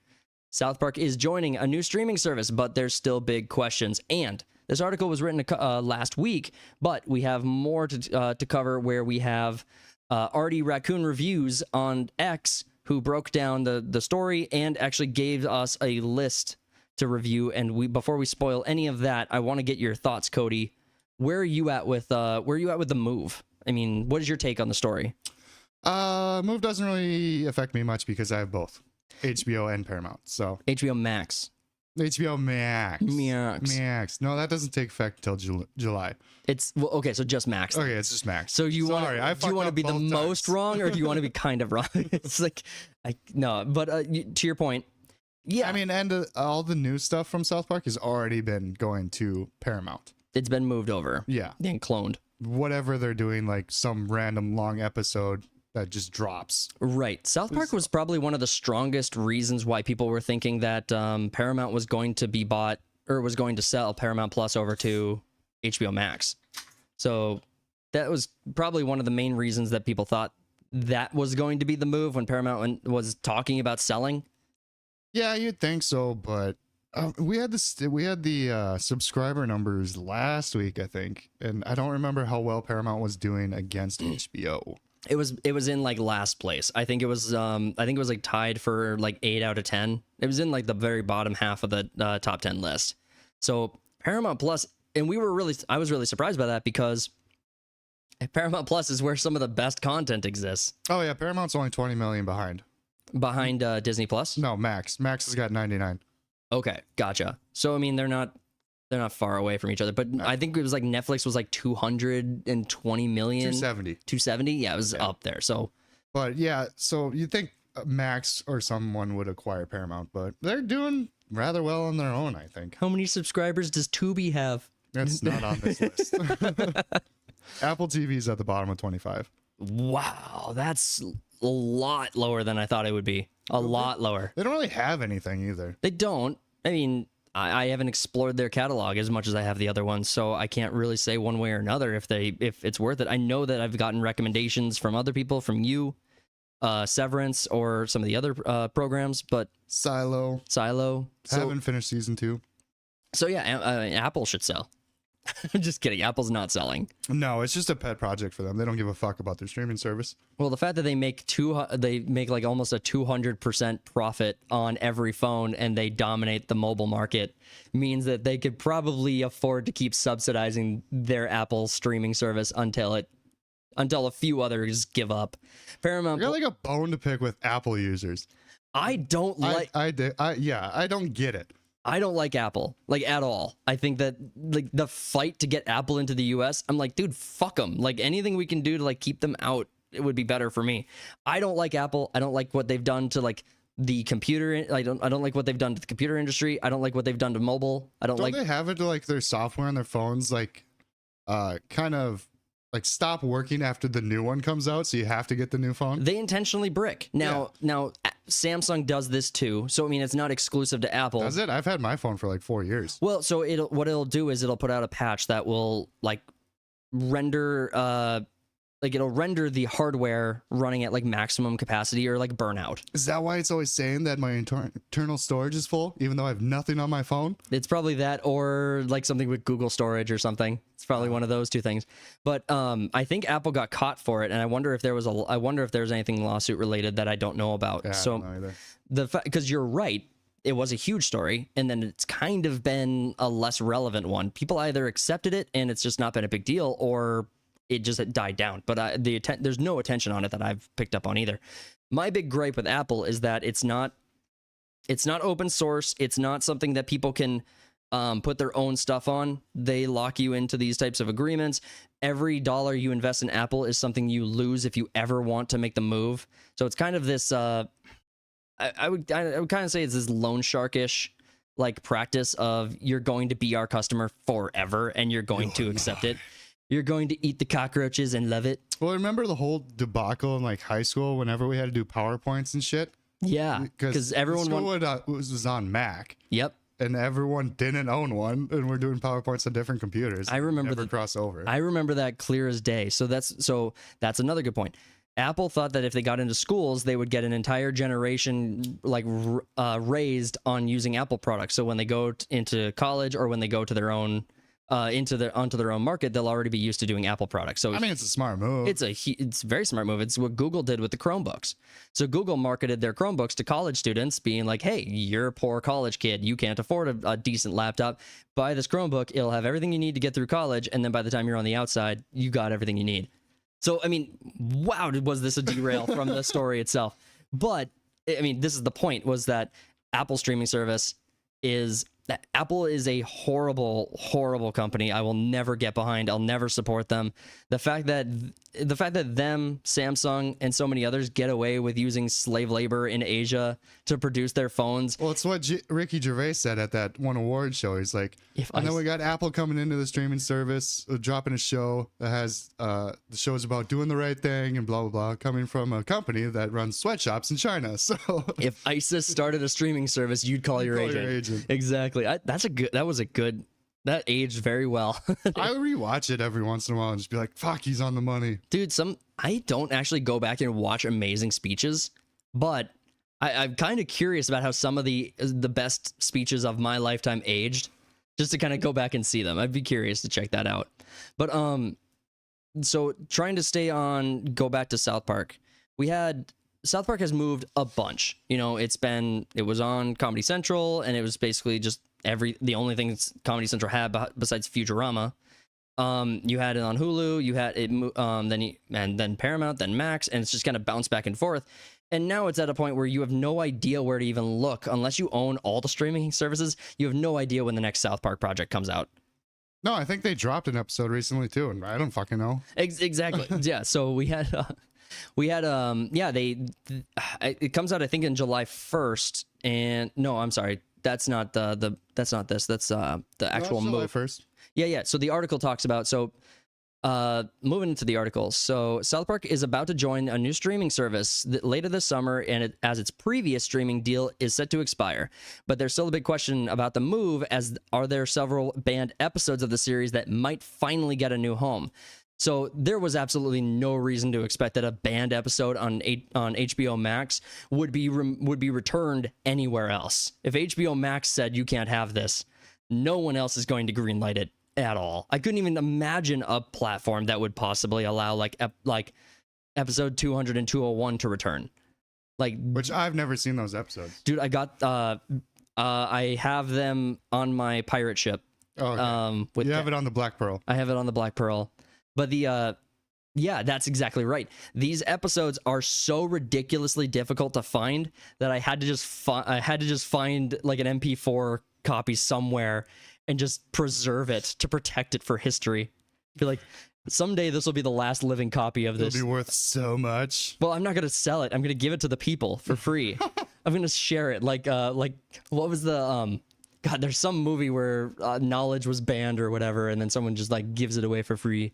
S1: South Park is joining a new streaming service, but there's still big questions. And this article was written last week, but we have more to cover, where we have Artie Raccoon Reviews on X, who broke down the story and actually gave us a list to review. And before we spoil any of that, I want to get your thoughts, Cody. Where are you at with the move? I mean, what is your take on the story?
S2: Move doesn't really affect me much because I have both HBO and Paramount. So
S1: HBO Max.
S2: HBO Max. Max. No, that doesn't take effect until July.
S1: It's okay, so just Max.
S2: Okay, it's just Max.
S1: So do you want to be the most wrong, or do you want to be kind of wrong? It's like, no, but to your point, yeah.
S2: I mean, and all the new stuff from South Park has already been going to Paramount.
S1: It's been moved over.
S2: Yeah.
S1: And cloned.
S2: Whatever they're doing, like some random long episode that just drops.
S1: Right. South Park was probably one of the strongest reasons why people were thinking that Paramount was going to be bought, or was going to sell Paramount Plus over to HBO Max. So that was probably one of the main reasons that people thought that was going to be the move when Paramount was talking about selling.
S2: Yeah, you'd think so, but we had the subscriber numbers last week, I think, and I don't remember how well Paramount was doing against HBO.
S1: It was in like last place. I think it was like tied for like 8 out of 10. It was in like the very bottom half of the top 10 list. So Paramount Plus, and I was really surprised by that, because Paramount Plus is where some of the best content exists.
S2: Oh yeah, Paramount's only 20 million behind
S1: Disney Plus.
S2: No, Max has got 99.
S1: Okay, gotcha. So I mean, they're not far away from each other, but I think it was like Netflix was like 220 million. 270. Yeah, it was up there. So,
S2: but yeah, so you'd think Max or someone would acquire Paramount, but they're doing rather well on their own, I think.
S1: how many subscribers does Tubi have?
S2: That's not on this list. Apple TV's at the bottom of 25.
S1: Wow, that's a lot lower than I thought it would be. A lot lower.
S2: They don't really have anything either.
S1: They don't. I mean, I haven't explored their catalog as much as I have the other ones, so I can't really say one way or another if it's worth it. I know that I've gotten recommendations from other people, from you, Severance, or some of the other programs, but
S2: Silo. Haven't finished season 2.
S1: So yeah, Apple should sell. I'm just kidding. Apple's not selling.
S2: No, it's just a pet project for them. They don't give a fuck about their streaming service.
S1: Well, the fact that they make like almost a 200% profit on every phone, and they dominate the mobile market, means that they could probably afford to keep subsidizing their Apple streaming service until a few others give up. Paramount.
S2: I got like a bone to pick with Apple users.
S1: I don't like.
S2: I don't get it.
S1: I don't like Apple, like, at all. I think that, like, the fight to get Apple into the US, I'm like, dude, fuck them. Like, anything we can do to, like, keep them out, it would be better for me. I don't like Apple. I don't like what they've done to, like, the computer. I don't like what they've done to the computer industry. I don't like what they've done to mobile. Don't like.
S2: They have it to, like, their software on their phones, like, kind of, like, stop working after the new one comes out, so you have to get the new phone?
S1: They intentionally brick. Now, Samsung does this too. So, I mean, it's not exclusive to Apple.
S2: Does it? I've had my phone for like 4 years.
S1: Well, so what it'll do is it'll put out a patch that will, like, render it'll render the hardware running at, like, maximum capacity or, like, burnout.
S2: Is that why it's always saying that my internal storage is full, even though I have nothing on my phone?
S1: It's probably that, or like something with Google storage or something. It's probably one of those two things. But I think Apple got caught for it, and I wonder if there's anything lawsuit related that I don't know about.
S2: Yeah,
S1: so
S2: I don't know either.
S1: because you're right, it was a huge story, and then it's kind of been a less relevant one. People either accepted it and it's just not been a big deal, or it just died down. But there's no attention on it that I've picked up on either. My big gripe with Apple is that it's not open source. It's not something that people can put their own stuff on. They lock you into these types of agreements. Every dollar you invest in Apple is something you lose if you ever want to make the move. So it's kind of this, I would kind of say it's this loan shark-ish, like, practice of, you're going to be our customer forever and you're going to accept it. You're going to eat the cockroaches and love it.
S2: Well, remember the whole debacle in, like, high school whenever we had to do PowerPoints and shit?
S1: Yeah, because everyone
S2: was on Mac.
S1: Yep.
S2: And everyone didn't own one, and we're doing PowerPoints on different computers.
S1: I remember
S2: the crossover.
S1: I remember that clear as day. So that's another good point. Apple thought that if they got into schools, they would get an entire generation, like, raised on using Apple products. So when they go into college, or when they go to their own onto their own market, they'll already be used to doing Apple products. So
S2: I mean, it's a smart move.
S1: It's a very smart move. It's what Google did with the Chromebooks. So Google marketed their Chromebooks to college students, being like, hey, you're a poor college kid. You can't afford a decent laptop. Buy this Chromebook. It'll have everything you need to get through college. And then by the time you're on the outside, you got everything you need. So, I mean, wow, was this a derail from the story itself? But, I mean, this is the point, was that Apple streaming service is... Apple is a horrible, horrible company. I will never get behind. I'll never support them. The fact that them, Samsung, and so many others get away with using slave labor in Asia to produce their phones.
S2: Well, it's what Ricky Gervais said at that one award show. He's like, and then we got Apple coming into the streaming service, dropping a show that has the show is about doing the right thing and blah blah blah, coming from a company that runs sweatshops in China. So
S1: if ISIS started a streaming service, you'd call your agent. Exactly. That aged very well.
S2: I rewatch it every once in a while and just be like, fuck, he's on the money.
S1: Dude, I don't actually go back and watch amazing speeches, but I'm kind of curious about how some of the best speeches of my lifetime aged, just to kind of go back and see them. I'd be curious to check that out. But so trying to go back to South Park, South Park has moved a bunch. You know, it was on Comedy Central, and it was basically just the only thing Comedy Central had besides Futurama. You had it on Hulu, you had it, then Paramount, then Max, and it's just kind of bounced back and forth. And now it's at a point where you have no idea where to even look. Unless you own all the streaming services, you have no idea when the next South Park project comes out.
S2: No, I think they dropped an episode recently too, and I don't fucking know.
S1: Exactly. Yeah, so it comes out, I think, in July 1st, and no, I'm sorry, that's not that's not this, that's the actual
S2: July
S1: move.
S2: 1st.
S1: Yeah. So the article talks about, so Moving into the article. So South Park is about to join a new streaming service later this summer, and as its previous streaming deal is set to expire. But there's still a big question about the move, as are there several banned episodes of the series that might finally get a new home. So there was absolutely no reason to expect that a banned episode on HBO Max would be returned anywhere else. If HBO Max said you can't have this, no one else is going to greenlight it at all. I couldn't even imagine a platform that would possibly allow like episode 200 and 201 to return.
S2: Which I've never seen those episodes.
S1: Dude, I got I have them on my pirate ship.
S2: Oh, okay. You have it on the Black Pearl.
S1: I have it on the Black Pearl. But yeah, that's exactly right. These episodes are so ridiculously difficult to find that I had to just find like an MP4 copy somewhere and just preserve it to protect it for history. I feel like someday this will be the last living copy of this.
S2: It'll be worth so much.
S1: Well, I'm not going to sell it. I'm going to give it to the people for free. I'm going to share it. Like what was the, God, there's some movie where knowledge was banned or whatever, and then someone just like gives it away for free.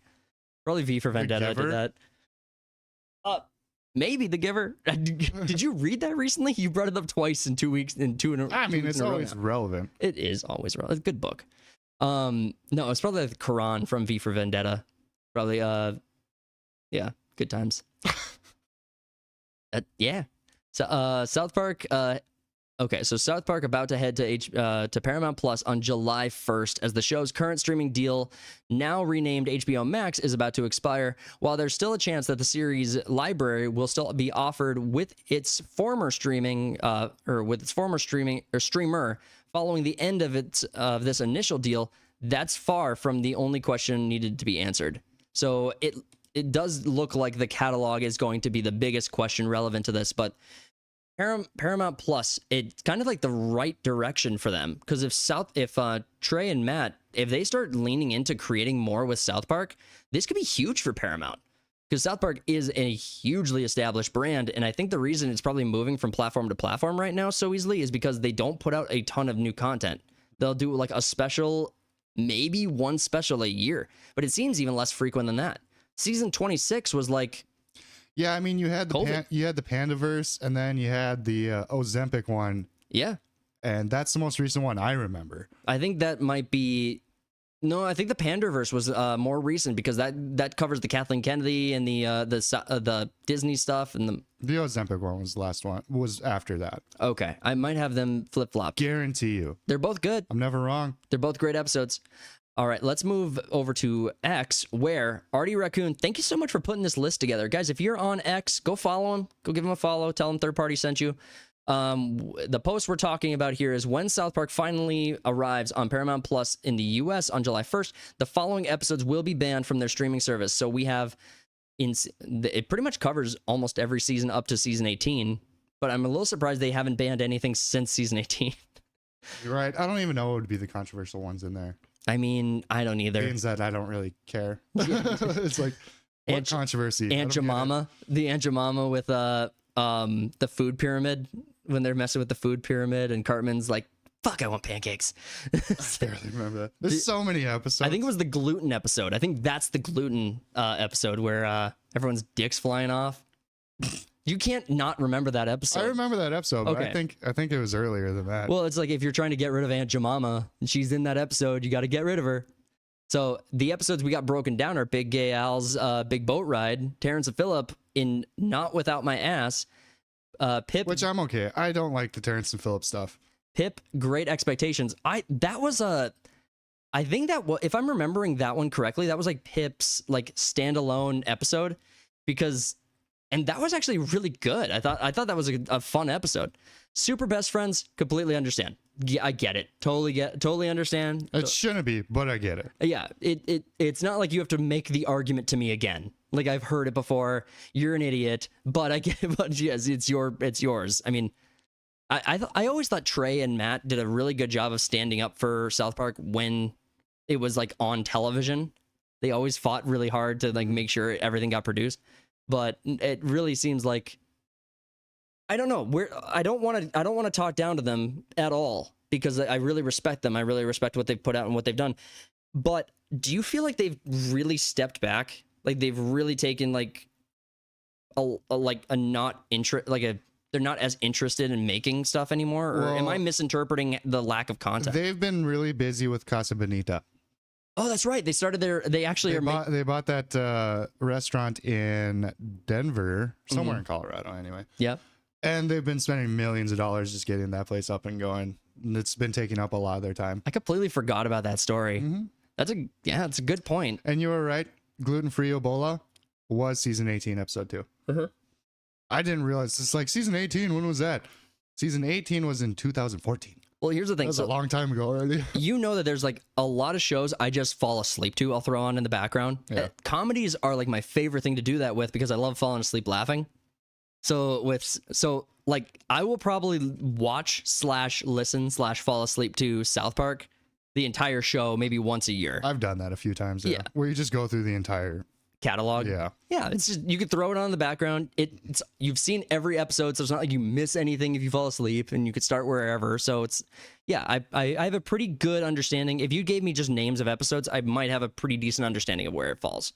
S1: Probably V for Vendetta did that. Maybe The Giver. Did you read that recently? You brought it up twice in 2 weeks.
S2: I mean, it's always relevant.
S1: It is always relevant. It's a good book. No, it's probably the Quran from V for Vendetta. Probably, yeah, good times. Yeah. So, South Park. Okay, so South Park about to head to Paramount Plus on July 1st, as the show's current streaming deal, now renamed HBO Max, is about to expire. While there's still a chance that the series library will still be offered with its former streaming streamer following the end of this initial deal, that's far from the only question needed to be answered. So it does look like the catalog is going to be the biggest question relevant to this, but Paramount Plus, it's kind of like the right direction for them, because if Trey and Matt, if they start leaning into creating more with South Park, this could be huge for Paramount, because South Park is a hugely established brand, and I think the reason it's probably moving from platform to platform right now so easily is because they don't put out a ton of new content. They'll do like a special, maybe one special a year, but it seems even less frequent than that. Season 26 was like,
S2: yeah, I mean, you had the Pandaverse, and then you had the Ozempic one.
S1: Yeah.
S2: And that's the most recent one I remember.
S1: I think that might be... No, I think the Pandaverse was more recent, because that covers the Kathleen Kennedy and the Disney stuff, and
S2: the Ozempic one was the last one. Was after that.
S1: Okay, I might have them flip-flop.
S2: Guarantee you.
S1: They're both good.
S2: I'm never wrong.
S1: They're both great episodes. All right, let's move over to X, where Artie Raccoon, thank you so much for putting this list together. Guys, if you're on X, go follow him. Go give him a follow. Tell him Third Party sent you. The post we're talking about here is when South Park finally arrives on Paramount Plus in the US on July 1st, the following episodes will be banned from their streaming service. So we have, it pretty much covers almost every season up to season 18, but I'm a little surprised they haven't banned anything since season 18.
S2: You're right. I don't even know what would be the controversial ones in there.
S1: I mean, I don't either.
S2: Means that I don't really care. It's like, what controversy?
S1: Aunt Jemima, the Aunt Jemima with the food pyramid, when they're messing with the food pyramid, and Cartman's like, fuck, I want pancakes.
S2: I barely remember that. There's so many episodes.
S1: I think it was the gluten episode. I think that's the gluten episode where everyone's dick's flying off. You can't not remember that episode.
S2: I remember that episode, but
S1: okay.
S2: I think it was earlier than that.
S1: Well, it's like if you're trying to get rid of Aunt Jemima and she's in that episode, you got to get rid of her. So the episodes we got broken down are Big Gay Al's Big Boat Ride, Terrence and Phillip in Not Without My Ass, Pip,
S2: which I'm okay. I don't like the Terrence and Phillip stuff.
S1: Pip, Great Expectations. I think that if I'm remembering that one correctly, that was like Pip's like standalone episode, and that was actually really good. I thought that was a fun episode. Super Best Friends, completely understand. Yeah, I get it. Totally understand.
S2: It shouldn't be, but I get it.
S1: Yeah, it's not like you have to make the argument to me again. Like, I've heard it before. You're an idiot, but I get it. But yes, it's yours. I mean, I always thought Trey and Matt did a really good job of standing up for South Park when it was like on television. They always fought really hard to like make sure everything got produced. But it really seems like, I don't know, I don't want to talk down to them at all, because I really respect them. I really respect what they've put out and what they've done. But do you feel like they've really stepped back? Like they've really taken like a not interest, like a they're not as interested in making stuff anymore, or am I misinterpreting the lack of content?
S2: They've been really busy with Casa Bonita.
S1: Oh, that's right. They started their. They actually
S2: they bought that restaurant in Denver, somewhere in Colorado, anyway.
S1: Yeah.
S2: And they've been spending millions of dollars just getting that place up and going. And it's been taking up a lot of their time.
S1: I completely forgot about that story. That's a good point.
S2: And you were right. Gluten-free Ebola was season 18, episode 2. I didn't realize it's like season 18. When was that? Season 18 was in 2014.
S1: Well, here's the thing.
S2: That was a long time ago already.
S1: You know that there's like a lot of shows I just fall asleep to. I'll throw on in the background.
S2: Yeah.
S1: Comedies are like my favorite thing to do that with because I love falling asleep laughing. So like I will probably watch / listen / fall asleep to South Park, the entire show, maybe once a year.
S2: I've done that a few times. Yeah. Where you just go through the entire
S1: catalog.
S2: Yeah.
S1: It's just, you could throw it on in the background. It's you've seen every episode, so it's not like you miss anything if you fall asleep, and you could start wherever. So it's I have a pretty good understanding. If you gave me just names of episodes, I might have a pretty decent understanding of where it falls.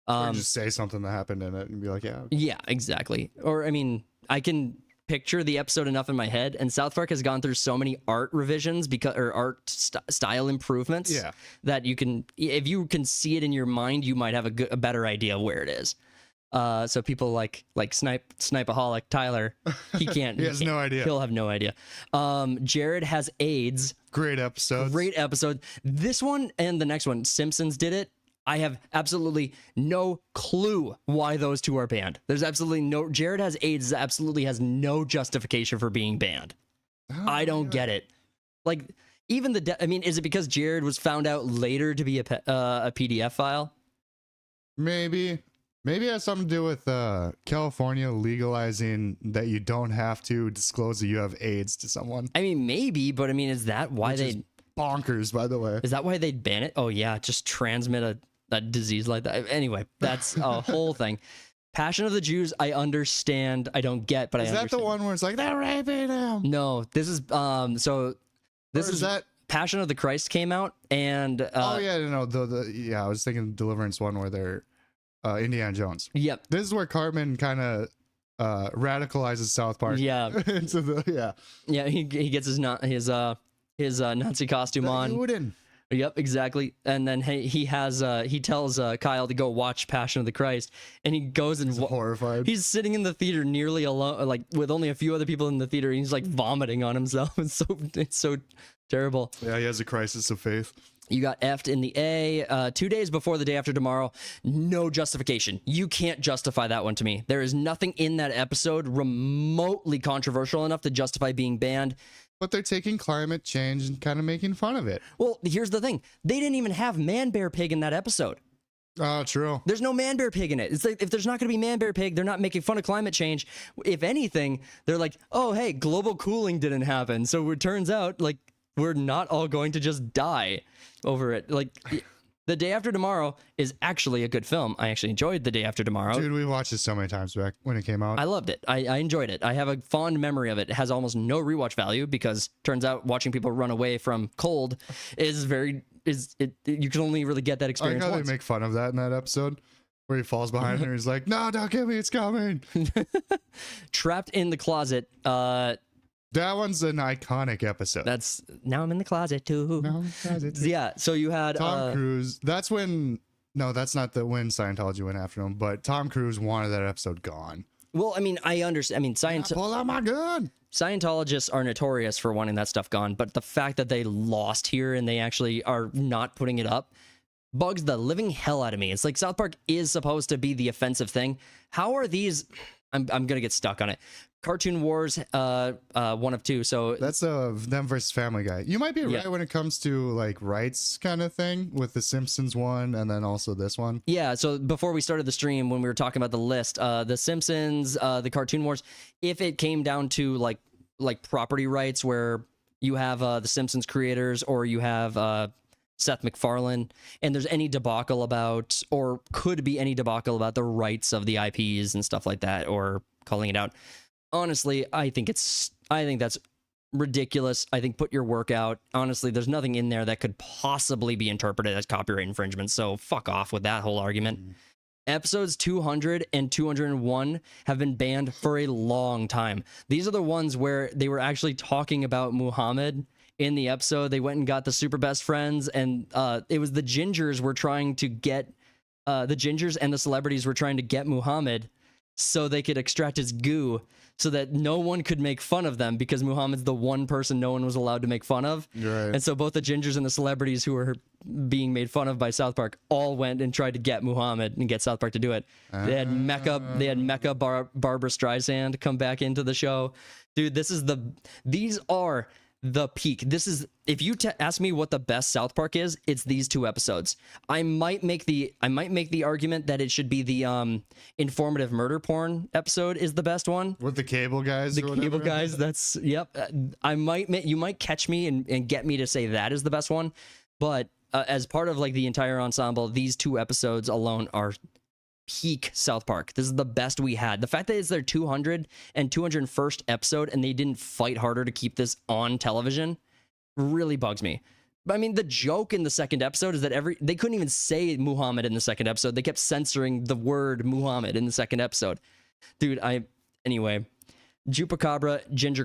S2: Or just say something that happened in it and be like,
S1: yeah, exactly. Or I mean, I can picture the episode enough in my head, and South Park has gone through so many art revisions or art style improvements that you can, if you can see it in your mind, you might have a better idea of where it is. So people like Snipeaholic Tyler, he can't.
S2: He has no idea.
S1: He'll have no idea. Jared has AIDS.
S2: Great episode.
S1: Great episode. This one and the next one, Simpsons did it. I have absolutely no clue why those two are banned. There's absolutely no... Jared has AIDS absolutely has no justification for being banned. I don't get it. Like, even I mean, is it because Jared was found out later to be a PDF file?
S2: Maybe. Maybe it has something to do with California legalizing that you don't have to disclose that you have AIDS to someone.
S1: I mean, maybe, but I mean, is that why they...
S2: Bonkers, by the way.
S1: Is that why they'd ban it? Oh, yeah, just transmit a disease like that. Anyway, that's a whole thing. Passion of the Jews, I understand. I don't get, but I understand.
S2: Is that the one where it's like, they're raping him?
S1: No, this is, this is that Passion of the Christ came out, and...
S2: oh, yeah, no, I was thinking Deliverance one where they're Indiana Jones.
S1: Yep.
S2: This is where Cartman kind of radicalizes South Park.
S1: Yeah.
S2: Into the,
S1: Yeah, he gets his Nazi costume on.
S2: Juden.
S1: Yep, exactly. And then he tells Kyle to go watch Passion of the Christ, and he goes and
S2: horrified.
S1: He's sitting in the theater nearly alone, like with only a few other people in the theater. And he's like vomiting on himself. It's so terrible.
S2: Yeah, he has a crisis of faith.
S1: You got F'd in the A. 2 days before the day after tomorrow. No justification. You can't justify that one to me. There is nothing in that episode remotely controversial enough to justify being banned.
S2: But they're taking climate change and kind of making fun of it.
S1: Well, here's the thing. They didn't even have Man Bear Pig in that episode.
S2: Oh, true.
S1: There's no Man Bear Pig in it. It's like, if there's not going to be Man Bear Pig, they're not making fun of climate change. If anything, they're like, oh, hey, global cooling didn't happen. So it turns out, like, we're not all going to just die over it. Like, The Day After Tomorrow is actually a good film. I actually enjoyed The Day After Tomorrow.
S2: Dude, we watched it so many times back when it came out.
S1: I loved it. I enjoyed it. I have a fond memory of it. It has almost no rewatch value because turns out watching people run away from cold is you can only really get that experience
S2: I like how
S1: once.
S2: they make fun of that in that episode where he falls behind her and he's like, no, don't kill me, it's coming.
S1: Trapped in the Closet.
S2: That one's an iconic episode.
S1: That's Now I'm in the Closet too.
S2: No,
S1: Yeah, so you had
S2: Tom Cruise. That's when that's not when Scientology went after him, but Tom Cruise wanted that episode gone.
S1: Well, I mean, I understand. I mean,
S2: pull out my gun.
S1: Scientologists are notorious for wanting that stuff gone, but the fact that they lost here and they actually are not putting it up bugs the living hell out of me. It's like South Park is supposed to be the offensive thing. How are these? I'm gonna get stuck on it. Cartoon Wars, 1 of 2. So
S2: that's them versus Family Guy. You might be right when it comes to like rights kind of thing with the Simpsons one, and then also this one.
S1: Yeah. So before we started the stream, when we were talking about the list, the Simpsons, the Cartoon Wars, if it came down to like property rights, where you have the Simpsons creators or you have Seth MacFarlane, and there's any debacle about, or could be any debacle about the rights of the IPs and stuff like that, or calling it out. Honestly, I think that's ridiculous. I think put your work out. Honestly, there's nothing in there that could possibly be interpreted as copyright infringement. So fuck off with that whole argument. Episodes 200 and 201 have been banned for a long time. These are the ones where they were actually talking about Muhammad in the episode. They went and got the super best friends, and it was the gingers were trying to get the gingers and the celebrities were trying to get Muhammad so they could extract his goo so that no one could make fun of them, because Muhammad's the one person no one was allowed to make fun of.
S2: Right.
S1: And so both the gingers and the celebrities who were being made fun of by South Park all went and tried to get Muhammad and get South Park to do it. They had Mecca Barbara Streisand come back into the show. Dude, these are the peak. This is, if you ask me what the best South Park is, it's these 2 episodes. I might make the argument that it should be the informative murder porn episode is the best one
S2: With the cable guys.
S1: the cable guys. That's yep. You might catch me and get me to say that is the best one, but as part of like the entire ensemble, these 2 episodes alone are peak South Park. This is the best we had. The fact that it's their 200 and 201st episode and they didn't fight harder to keep this on television really bugs me. But I mean, the joke in the second episode is that they couldn't even say Muhammad in the second episode. They kept censoring the word Muhammad in the second episode. Dude, anyway, Chupacabra, Ginger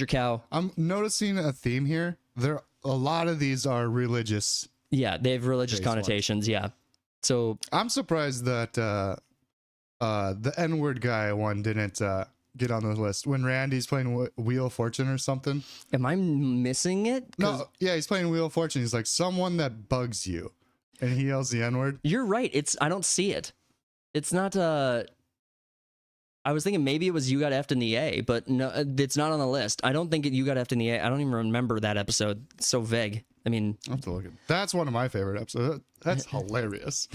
S1: Cow.
S2: I'm noticing a theme here. A lot of these are religious.
S1: Yeah, they have religious connotations. Yeah. So
S2: I'm surprised that the N-word guy one didn't get on the list when Randy's playing Wheel of Fortune or something.
S1: am I missing it?
S2: No, yeah, he's playing Wheel of Fortune. He's like, someone that bugs you, and he yells the N-word.
S1: You're right. I don't see it. It's not I was thinking maybe it was You Got Effed in the A, but no, it's not on the list. I don't think You Got Effed in the A. I don't even remember that episode. It's so vague. I mean,
S2: I'll have to look at. That's one of my favorite episodes. That's hilarious.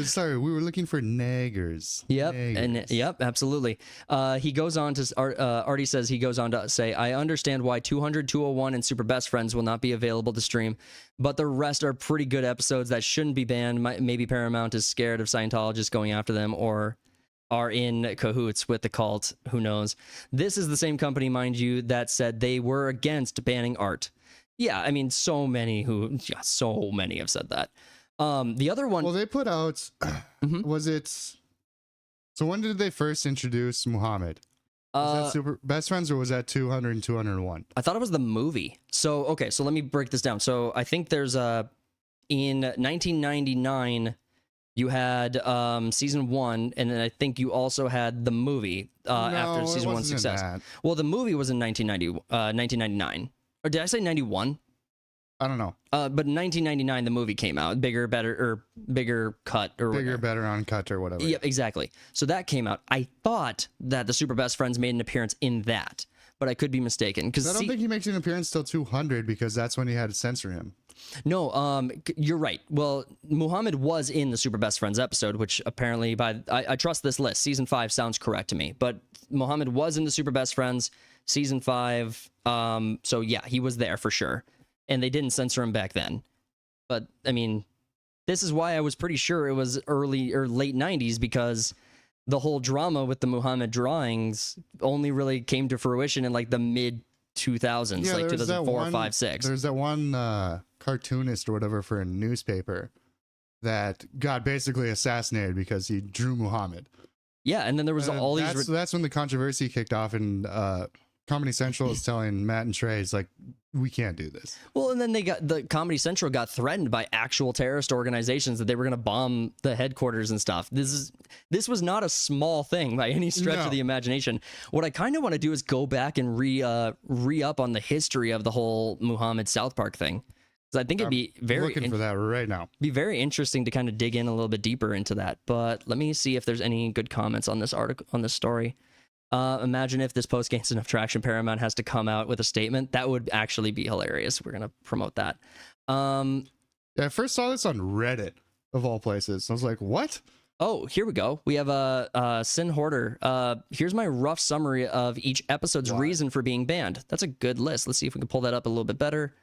S2: Sorry, we were looking for naggers.
S1: Yep,
S2: Naggers.
S1: and yep, absolutely. He goes on to Artie says he goes on to say, I understand why 200, 201, and Super Best Friends will not be available to stream, but the rest are pretty good episodes that shouldn't be banned. Maybe Paramount is scared of Scientologists going after them, or are in cahoots with the cult. Who knows? This is the same company, mind you, that said they were against banning art. Yeah, I mean, so many have said that. The other one.
S2: Well, they put out. Was it? So when did they first introduce Muhammad? Was that Super Best Friends or was that 200 and 201?
S1: I thought it was the movie. So okay, so let me break this down. So I think there's in 1999 you had season 1, and then I think you also had the movie after season 1 success. Well, the movie was in 1999. Or did I say 91?
S2: I don't know.
S1: But in 1999, the movie came out. Bigger, better, or bigger cut, or
S2: Bigger,
S1: whatever.
S2: better, uncut, or whatever.
S1: Yep, exactly. So that came out. I thought that the Super Best Friends made an appearance in that, but I could be mistaken. Because
S2: I don't think he makes an appearance till 200 because that's when he had to censor him.
S1: No, you're right. Well, Muhammad was in the Super Best Friends episode, which apparently I trust this list. Season 5 sounds correct to me, but Muhammad was in the Super Best Friends season 5. So yeah, he was there for sure. And they didn't censor him back then. But I mean, this is why I was pretty sure it was early or late 90s, because the whole drama with the Muhammad drawings only really came to fruition in like the mid 2000s, like 2004, 5, 6.
S2: There's that one cartoonist or whatever for a newspaper that got basically assassinated because he drew Muhammad.
S1: Yeah, and then there was all these.
S2: That's when the controversy kicked off, and Comedy Central is telling Matt and Trey, it's like, we can't do this.
S1: Well, and then the Comedy Central got threatened by actual terrorist organizations that they were going to bomb the headquarters and stuff. This was not a small thing by any stretch of the imagination. What I kind of want to do is go back and re-up on the history of the whole Muhammad South Park thing. Because I think it'd be
S2: looking for that right now.
S1: Be very interesting to kind of dig in a little bit deeper into that. But let me see if there's any good comments on this article, on this story. Imagine if this post gains enough traction, Paramount has to come out with a statement. That would actually be hilarious. We're going to promote that.
S2: Yeah, I first saw this on Reddit, of all places. I was like, what?
S1: Oh, here we go. We have a Sin Hoarder. Here's my rough summary of each episode's reason for being banned. That's a good list. Let's see if we can pull that up a little bit better.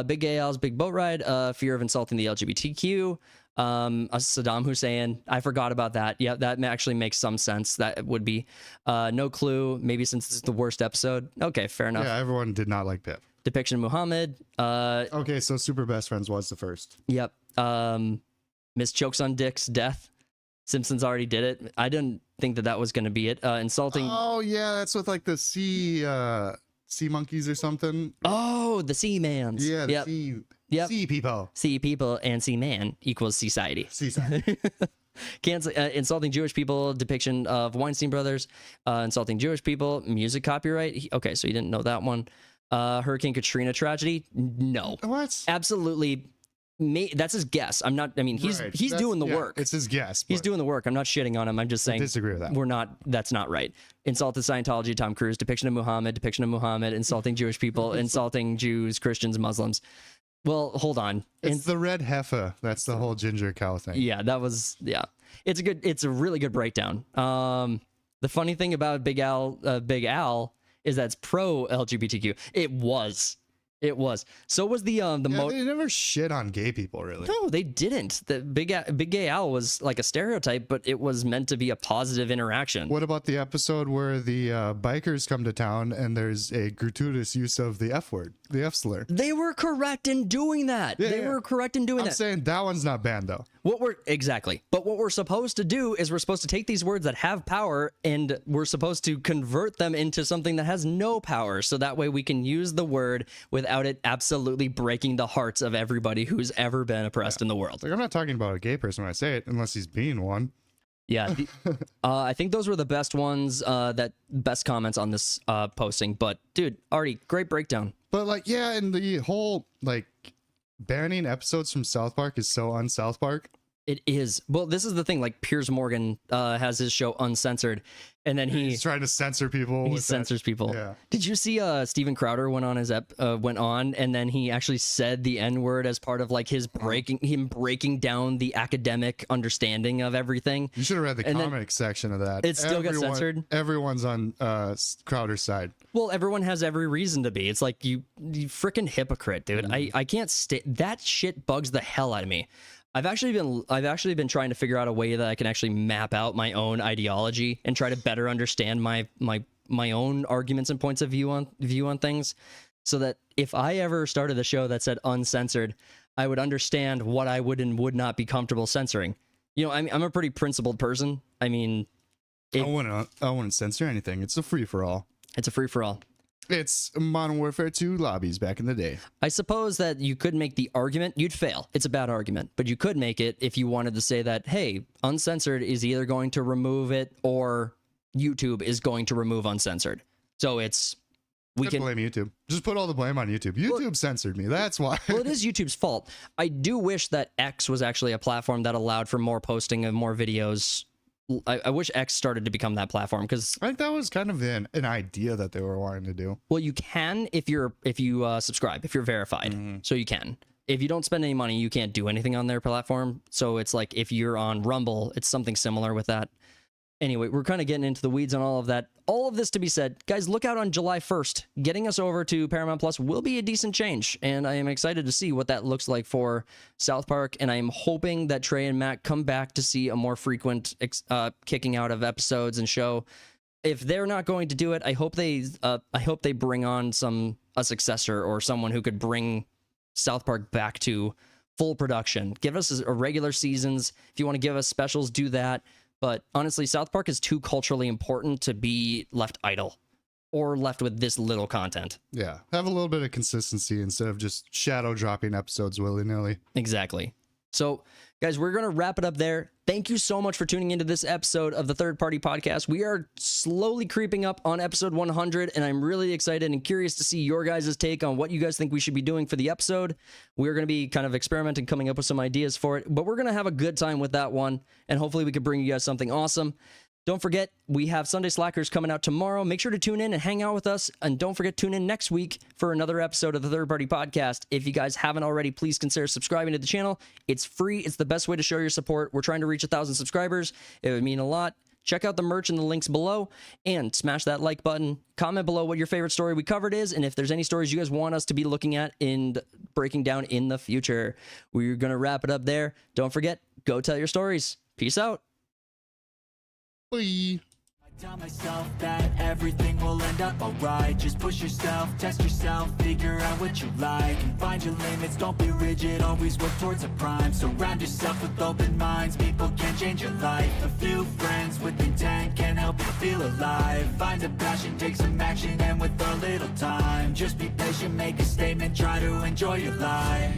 S1: Big Gay Al's Big Boat Ride, fear of insulting the LGBTQ, Saddam Hussein. I forgot about that. Yeah, that actually makes some sense. That would be no clue. Maybe since this is the worst episode. Okay, fair enough.
S2: Yeah, everyone did not like Pip.
S1: Depiction of Muhammad.
S2: Okay, so Super Best Friends was the first.
S1: Yep. Miss Chokes on Dick's death. Simpsons already did it. I didn't think that was going to be it. Insulting.
S2: Oh yeah, that's with like the sea monkeys or something.
S1: Oh, the Sea Mans.
S2: Yeah, the sea people.
S1: Sea people and sea man equals society.
S2: Society.
S1: Insulting Jewish people, depiction of Weinstein brothers, insulting Jewish people, music copyright. Okay, so you didn't know that one. Hurricane Katrina tragedy. No.
S2: What?
S1: Absolutely. That's his guess. I'm not. I mean, he's doing the work.
S2: It's his guess.
S1: He's doing the work. I'm not shitting on him. I'm just saying.
S2: I disagree with that.
S1: That's not right. Insulted Scientology, Tom Cruise, depiction of Muhammad, insulting Jewish people, insulting Jews, Christians, Muslims. Well, hold on.
S2: It's the red heifer. That's the whole ginger cow thing.
S1: Yeah, It's a really good breakdown. The funny thing about Big Al is that it's pro LGBTQ. It was. So was the
S2: they never shit on gay people, really.
S1: No, they didn't. The Big Gay Al was like a stereotype, but it was meant to be a positive interaction.
S2: What about the episode where the bikers come to town and there's a gratuitous use of the F word, the F slur?
S1: They were correct in doing that.
S2: They
S1: were correct in doing that.
S2: I'm saying that one's not banned though.
S1: But what we're supposed to do is we're supposed to take these words that have power and we're supposed to convert them into something that has no power. So that way we can use the word without it absolutely breaking the hearts of everybody who's ever been oppressed in the world.
S2: Like, I'm not talking about a gay person when I say it, unless he's being one.
S1: Yeah. I think those were the best ones, best comments on this posting. But dude, Artie, great breakdown.
S2: But like, yeah, and the whole like banning episodes from South Park is so un-South Park.
S1: It is. Well, this is the thing. Like Piers Morgan has his show Uncensored, and then he's
S2: trying to censor people.
S1: He censors people.
S2: Yeah.
S1: Did you see Steven Crowder went on and then he actually said the N-word as part of like his breaking down the academic understanding of everything?
S2: You should have read the comic section of that.
S1: It still got censored.
S2: Everyone's on Crowder's side.
S1: Well, everyone has every reason to be. It's like you freaking hypocrite, dude. I can't that shit bugs the hell out of me. I've actually been trying to figure out a way that I can actually map out my own ideology and try to better understand my own arguments and points of view on things, so that if I ever started a show that said uncensored, I would understand what I would and would not be comfortable censoring. You know, I'm a pretty principled person. I mean,
S2: I wouldn't censor anything. It's a free for all.
S1: It's a free for all.
S2: It's Modern Warfare 2 lobbies back in the day.
S1: I suppose that you could make the argument. You'd fail. It's a bad argument. But you could make it if you wanted to say that, hey, uncensored is either going to remove it or YouTube is going to remove uncensored. So we can
S2: blame YouTube. Just put all the blame on YouTube. YouTube censored me. That's why.
S1: Well, it is YouTube's fault. I do wish that X was actually a platform that allowed for more posting of more videos. I wish X started to become that platform, because
S2: I think that was kind of an idea that they were wanting to do.
S1: Well, you can if you subscribe, if you're verified. So you can. If you don't spend any money, you can't do anything on their platform. So it's like if you're on Rumble, it's something similar with that. Anyway, we're kind of getting into the weeds on all of that. All of this to be said, guys, look out on July 1st. Getting us over to Paramount Plus will be a decent change, and I am excited to see what that looks like for South Park, and I am hoping that Trey and Matt come back to see a more frequent kicking out of episodes and show. If they're not going to do it, I hope they bring on a successor or someone who could bring South Park back to full production. Give us a regular seasons. If you want to give us specials, do that. But honestly, South Park is too culturally important to be left idle or left with this little content.
S2: Yeah. Have a little bit of consistency instead of just shadow dropping episodes willy-nilly.
S1: Exactly. So, guys, we're going to wrap it up there. Thank you so much for tuning into this episode of the Third Party Podcast. We are slowly creeping up on episode 100, and I'm really excited and curious to see your guys' take on what you guys think we should be doing for the episode. We're going to be kind of experimenting, coming up with some ideas for it, but we're going to have a good time with that one, and hopefully we can bring you guys something awesome. Don't forget, we have Sunday Slackers coming out tomorrow. Make sure to tune in and hang out with us. And don't forget, tune in next week for another episode of the Third Party Podcast. If you guys haven't already, please consider subscribing to the channel. It's free. It's the best way to show your support. We're trying to reach 1,000 subscribers. It would mean a lot. Check out the merch in the links below and smash that like button. Comment below what your favorite story we covered is, and if there's any stories you guys want us to be looking at and breaking down in the future. We're going to wrap it up there. Don't forget, go tell your stories. Peace out.
S2: Bye.
S3: Tell myself that everything will end up alright. Just push yourself, test yourself, figure out what you like, and find your limits, don't be rigid, always work towards a prime. Surround yourself with open minds, people can change your life. A few friends with intent can help you feel alive. Find a passion, take some action, and with a little time, just be patient, make a statement, try to enjoy your life.